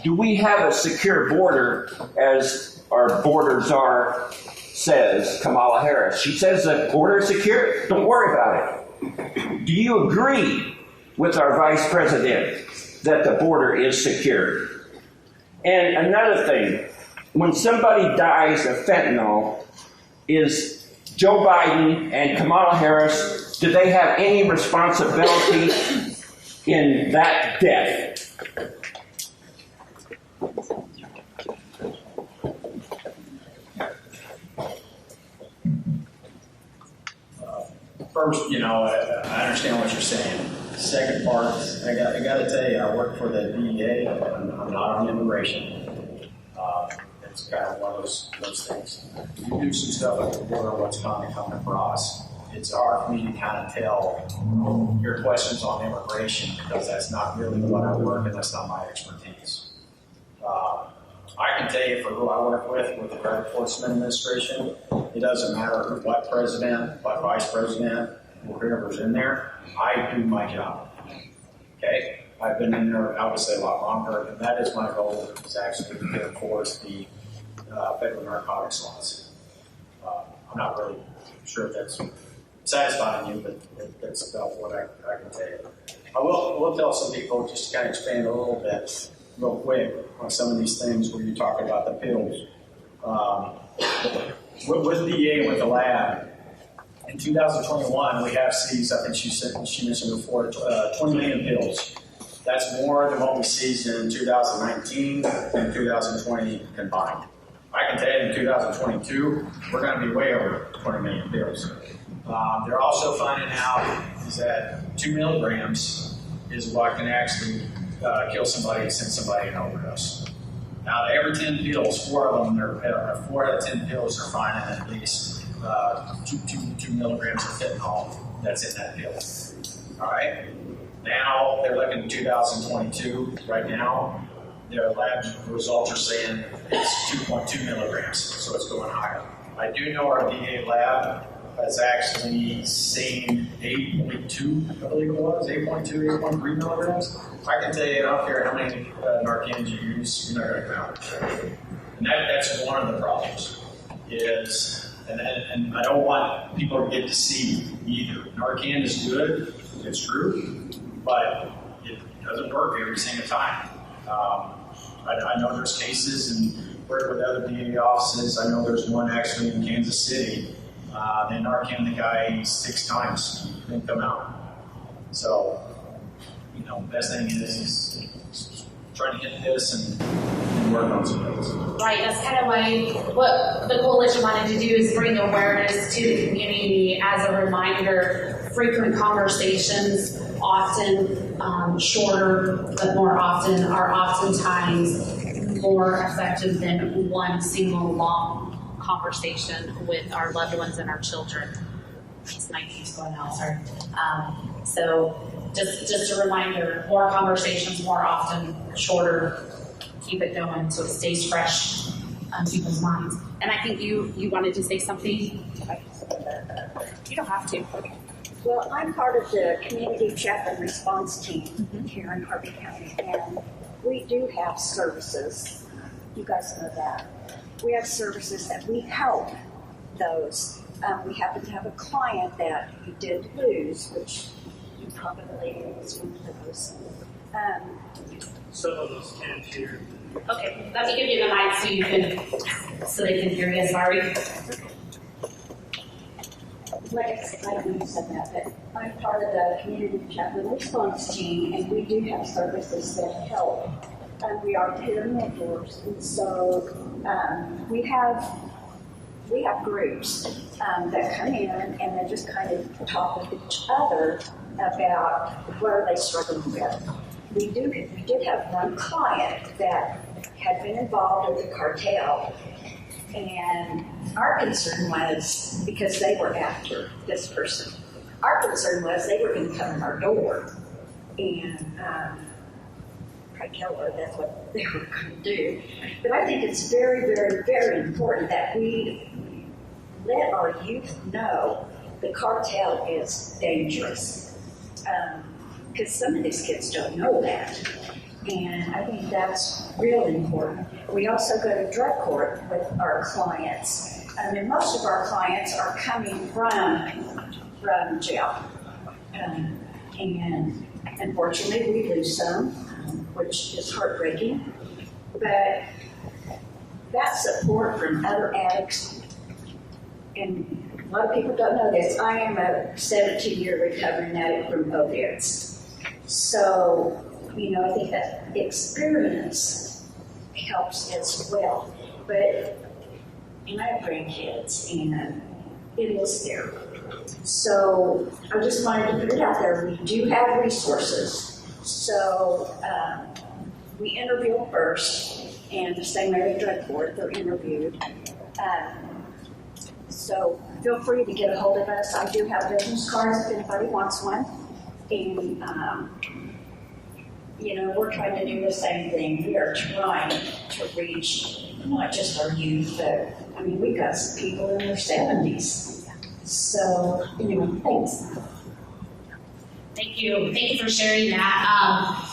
Do we have a secure border, as our border czar says, Kamala Harris? She says the border is secure. Don't worry about it. Do you agree with our Vice President that the border is secure? And another thing, when somebody dies of fentanyl, is Joe Biden and Kamala Harris, do they have any responsibility in that death? First, I understand what you're saying. Second part, I got to tell you, I work for the DEA. I'm not on immigration. It's kind of one of those things. You do some stuff at the border, what's coming across. It's hard for me to kind of tell your questions on immigration because that's not really what I work and that's not my expertise. I can tell you for who I work with the Drug Enforcement Administration, it doesn't matter what president, what vice president, or whoever's in there, I do my job. Okay? I've been in there, I would say, a lot longer, and that is my goal, is actually to enforce the federal narcotics laws. I'm not really sure if that's satisfying you, but that's about what I can tell you. I will tell some people, just to kind of expand a little bit, real quick, on some of these things where you're talking about the pills. With the DEA, with the lab, in 2021, we have seized, I think she mentioned before, 20 million pills. That's more than what we seized in 2019 and 2020 combined. I can tell you in 2022, we're going to be way over 20 million pills. They're also finding out is that 2 milligrams is what can actually kill somebody and send somebody an overdose. Now, every 10 pills, 4 out of 10 pills are finding at least 2 milligrams of fentanyl that's in that pill. All right? Now, they're looking at 2022 right now. Their lab results are saying it's 2.2 milligrams, so it's going higher. I do know our DA lab has actually seen 8.2, I believe it was, 8.2, 8.3 milligrams. I can tell you, I don't care how many Narcans you use, you're not going to count it. And that's one of the problems, and I don't want people to get deceived either. Narcan is good, it's true, but it doesn't work every single time. I know there's cases and work with other DA offices. I know there's one actually in Kansas City. They Narcan the guy 6 times. He didn't come out. So, best thing is trying to get this and work on some things. Right, that's kind of why what the coalition wanted to do is bring awareness to the community as a reminder. Frequent conversations, often shorter, but more often, are oftentimes more effective than one single long conversation with our loved ones and our children. This mic keeps going out, sorry. So just a reminder, more conversations, more often, shorter, keep it going so it stays fresh on people's minds. And I think you wanted to say something? You don't have to. Well, I'm part of the Community Chaplain Response Team here in Harvey County, and we do have services. You guys know that. We have services that we help those. We happen to have a client that we did lose, which you probably was one of those. Some of us can't hear. Okay, let me give you the mic so they can hear you. Sorry. like you said that, but I'm part of the community chaplain response team, and we do have services that help. And we are peer mentors, and so we have groups that come in and they just kind of talk with each other about what are they struggling with. We did have one client that had been involved with the cartel, and our concern was, because they were after this person, our concern was they were going to come in our door and probably tell her that's what they were going to do. But I think it's very, very, very important that we let our youth know the cartel is dangerous. Because some of these kids don't know that. And I think that's really important. We also go to drug court with our clients. And most of our clients are coming from jail. And unfortunately, we lose some, which is heartbreaking. But that support from other addicts, and a lot of people don't know this, I am a 17-year recovering addict from opiates. So, I think that experience helps as well. But, and I have grandkids, and it is there. So, I just wanted to put it out there. We do have resources. So, we interview first, and the same way with drug court, they're interviewed. So, feel free to get a hold of us. I do have business cards if anybody wants one. And, we're trying to do the same thing. We are trying to reach not just our youth, but, we've got some people in their 70s. So, thanks. Thank you. Thank you for sharing that.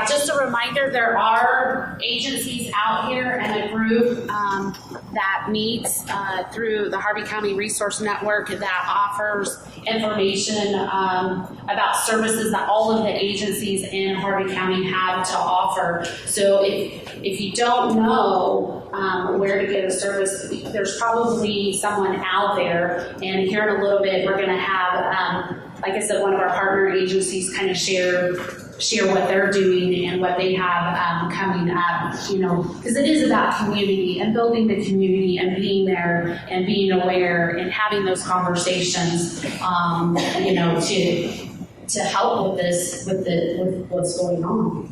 Just a reminder, there are agencies out here and a group that meets through the Harvey County Resource Network that offers information about services that all of the agencies in Harvey County have to offer. So if you don't know where to get a service, there's probably someone out there. And here in a little bit, we're going to have, like I said, one of our partner agencies kind of share what they're doing and what they have coming up, because it is about community and building the community and being there and being aware and having those conversations, to help with this, with what's going on.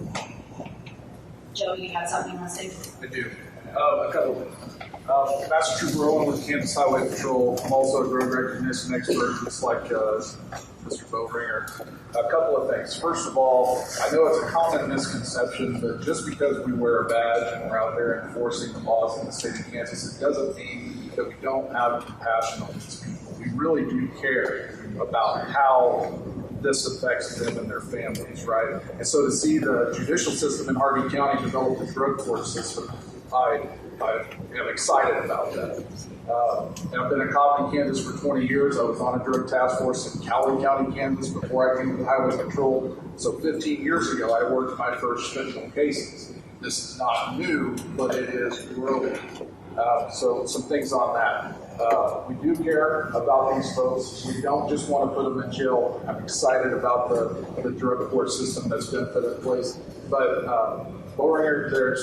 Joe, you had something you want to say? I do. A couple of things. Master Trooper Owen with Kansas Highway Patrol. I'm also a drug recognition expert, just like Mr. Bowringer. A couple of things. First of all, I know it's a common misconception that just because we wear a badge and we're out there enforcing the laws in the state of Kansas, it doesn't mean that we don't have compassion on these people. We really do care about how this affects them and their families, right? And so to see the judicial system in Harvey County develop a drug court system, I am excited about that. I've been a cop in Kansas for 20 years. I was on a drug task force in Cowley County, Kansas before I came to Highway Patrol. So 15 years ago, I worked my first fentanyl cases. This is not new, but it is growing. So some things on that. We do care about these folks. We don't just want to put them in jail. I'm excited about the drug court system that's been put in place. But over here,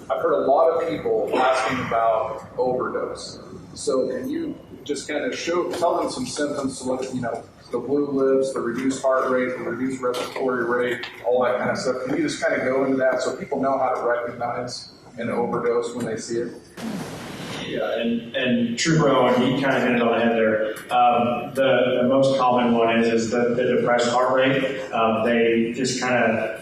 I've heard a lot of people asking about overdose. So can you just kind of tell them some symptoms, so the blue lips, the reduced heart rate, the reduced respiratory rate, all that kind of stuff. Can you just kind of go into that so people know how to recognize an overdose when they see it? Yeah, and Trooper Owen, he kind of hit it on the head there. The most common one is the depressed heart rate. They just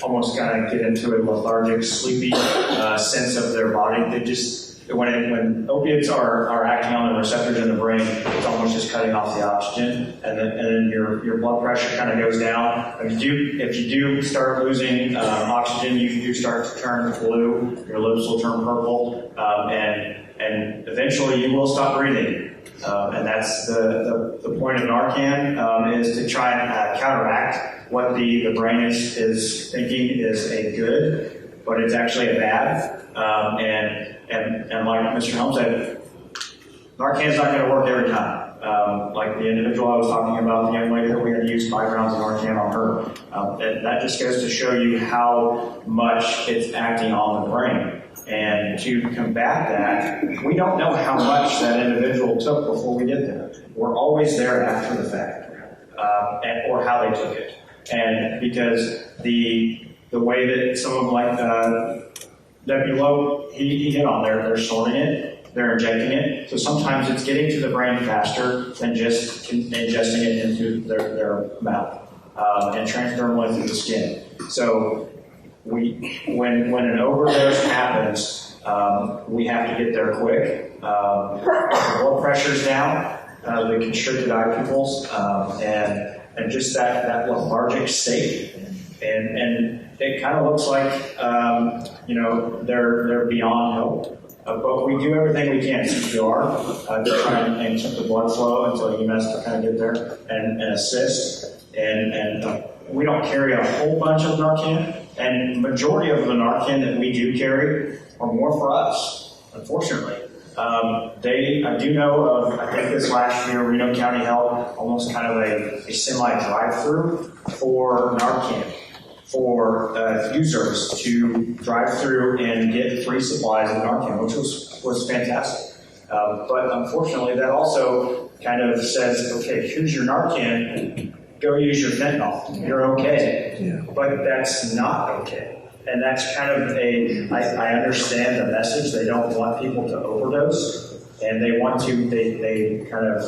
almost get into a lethargic, sleepy sense of their body. They just, when opiates are acting on the receptors in the brain, it's almost just cutting off the oxygen, and then your blood pressure kind of goes down. If you do start losing oxygen, you do start to turn blue. Your lips will turn purple, and eventually you will stop breathing. And that's the point of Narcan, is to try and counteract what the brain is thinking is a good, but it's actually a bad. And like Mr. Helms said, Narcan's not going to work every time. Like the individual I was talking about, the young lady that we had used 5 rounds of Narcan on her. That just goes to show you how much it's acting on the brain. And to combat that, we don't know how much that individual took before we get there. We're always there after the fact, or how they took it. And because the way that some of them like Deputy Lowe, he hit on there, they're sorting it, they're injecting it. So sometimes it's getting to the brain faster than just ingesting it into their mouth and transdermally through the skin. So when an overdose happens, we have to get there quick. Blood pressure's down, the constricted eye pupils, and just that lethargic state. And it kind of looks like, they're beyond help. But we do everything we can, CPR, to try and keep the blood flow until EMS can kind of get there and assist. And we don't carry a whole bunch of Narcan, and majority of the Narcan that we do carry are more for us, unfortunately. I do know of, I think this last year, Reno County held almost kind of a semi-drive-through for Narcan, for users to drive through and get free supplies of Narcan, which was fantastic. But unfortunately, that also kind of says, okay, here's your Narcan, go use your fentanyl, you're okay. Yeah. But that's not okay. And that's kind of I understand the message. They don't want people to overdose, and they kind of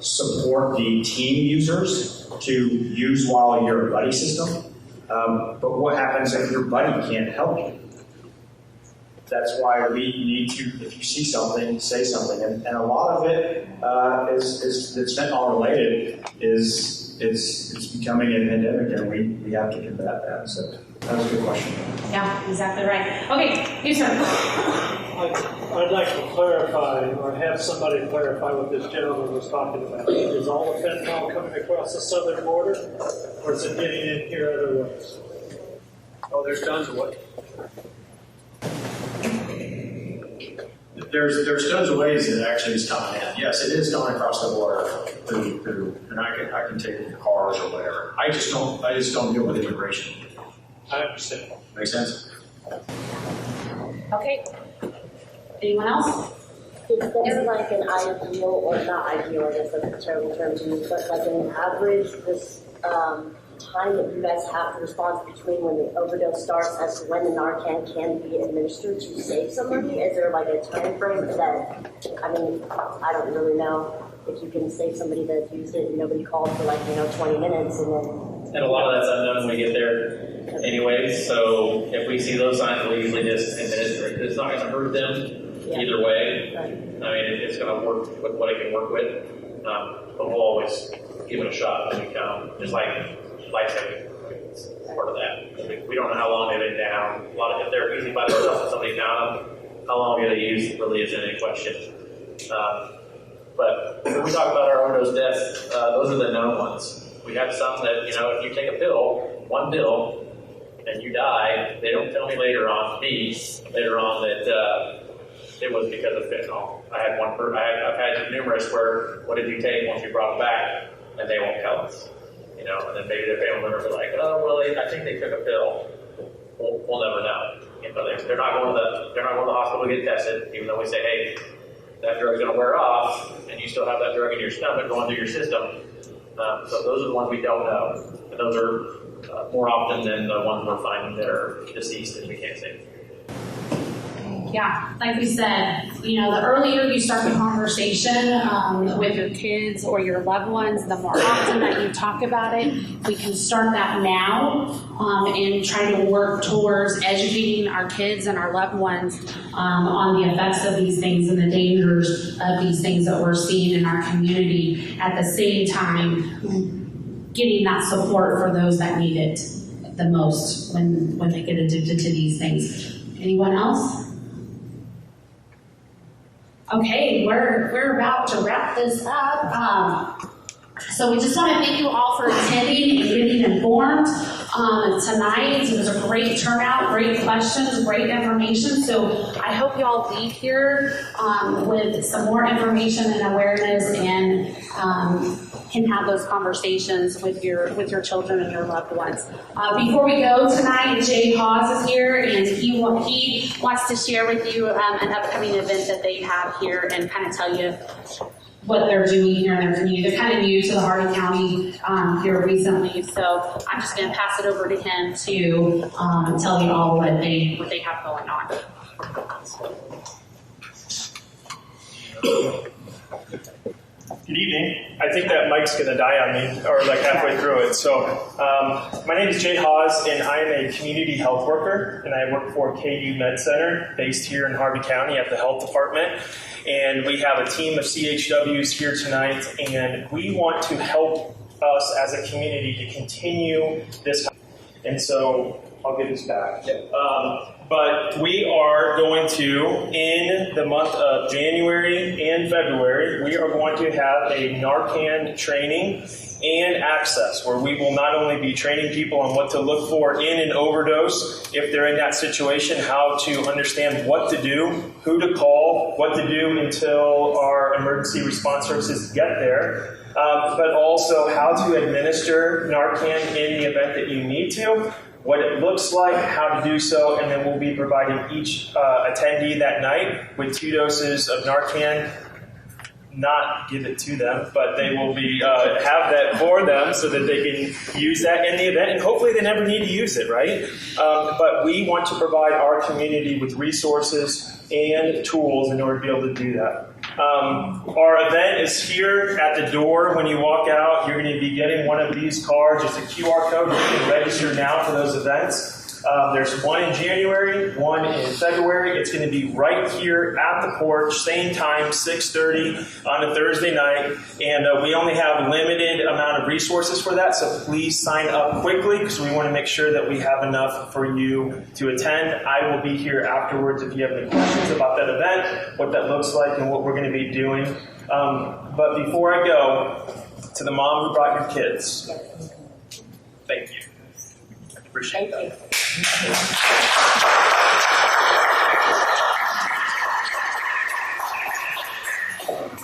support the team users to use while you're a buddy system. But what happens if your buddy can't help you? That's why we need to, if you see something, say something. And a lot of it that's fentanyl related it's becoming an endemic, and we have to combat that. So that was a good question. Yeah, exactly right. Okay, you sir. I'd like to clarify, or have somebody clarify what this gentleman was talking about. Is all the fentanyl coming across the southern border, or is it getting in here other ways? Oh, there's tons of ways. There's tons of ways that actually is coming in. Yes, it is coming across the border through, and I can take it in cars or whatever. I just don't deal with immigration. I understand. Make sense? Okay. Anyone else? Is there like an ideal, or not ideal, I guess that's a terrible term to use, but like an average time that you guys have to respond between when the overdose starts as to when the Narcan can be administered to save somebody? Is there like a time frame that, I don't really know if you can save somebody that's used it and nobody called for 20 minutes and then... And a lot of that's unknown when we get there anyways, so if we see those signs, we usually just administer it. It's not going to hurt them either way. Right. It's going to work with what it can work with, but we'll always give it a shot when we come, just like life-saving. It's part of that. We don't know how long they've been down. If they're using by themselves and somebody found them, how long they use really isn't any question. But when we talk about our overdose deaths, those are the known ones. We have some that, if you take a pill, one pill, and you die, they don't tell me later on that it was because of fentanyl. I've had numerous where, what did you take once you brought them back? And they won't tell us. And then maybe their family members are like, oh, well, I think they took a pill. We'll never know. They're not going to the hospital to get tested, even though we say, hey, that drug's going to wear off, and you still have that drug in your stomach going through your system. So those are the ones we don't know. And those are more often than the ones we're finding that are deceased and we can't save. Yeah, like we said, the earlier you start the conversation with your kids or your loved ones, the more often that you talk about it. We can start that now and try to work towards educating our kids and our loved ones on the effects of these things and the dangers of these things that we're seeing in our community. At the same time, getting that support for those that need it the most when they get addicted to these things. Anyone else? Okay, we're about to wrap this up. So we just want to thank you all for attending and getting informed. tonight. It was a great turnout, great questions, great information. So I hope you all leave here with some more information and awareness, and can have those conversations with your children and your loved ones. Before we go tonight, Jay Hawes is here, and he wants to share with you an upcoming event that they have here and kind of tell you what they're doing here in their community. They're kind of new to the Harvey County here recently, so I'm just going to pass it over to him to tell you all what they have going on. Good evening. I think that mic's going to die on me, or like halfway through it. So, my name is Jay Hawes, and I am a community health worker, and I work for KU Med Center, based here in Harvey County at the health department. And we have a team of CHWs here tonight, and we want to help us as a community to continue this. And so, I'll get this back. But we are going to, in the month of January and February, we are going to have a Narcan training and access, where we will not only be training people on what to look for in an overdose, if they're in that situation, how to understand what to do, who to call, what to do until our emergency response services get there, but also how to administer Narcan in the event that you need to, what it looks like, how to do so, and then we'll be providing each attendee that night with 2 doses of Narcan. Not give it to them, but they will be have that for them so that they can use that in the event, and hopefully they never need to use it, right? But we want to provide our community with resources and tools in order to be able to do that. Our event is here at the door. When you walk out, you're going to be getting one of these cards. It's a QR code. You can register now for those events. There's one in January, one in February. It's going to be right here at the porch, same time, 6:30 on a Thursday night. And we only have a limited amount of resources for that, so please sign up quickly because we want to make sure that we have enough for you to attend. I will be here afterwards if you have any questions about that event, what that looks like, and what we're going to be doing. But before I go, to the mom who brought your kids, thank you. I appreciate that.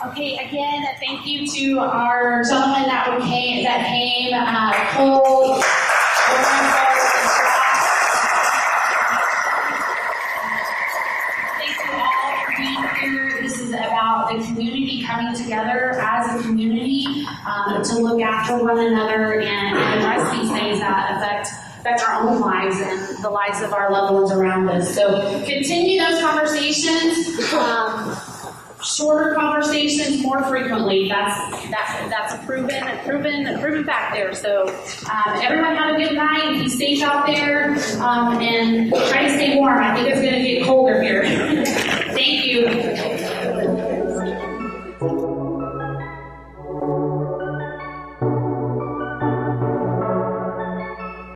Okay, again, thank you to our gentlemen that came, Cole, thank you all for being here. This is about the community coming together as a community to look after one another and address these things that affect our own lives and the lives of our loved ones around us. So continue those conversations, shorter conversations more frequently. That's a proven fact there. So everyone have a good night. Be safe out there and try to stay warm. I think it's going to get colder here. Thank you.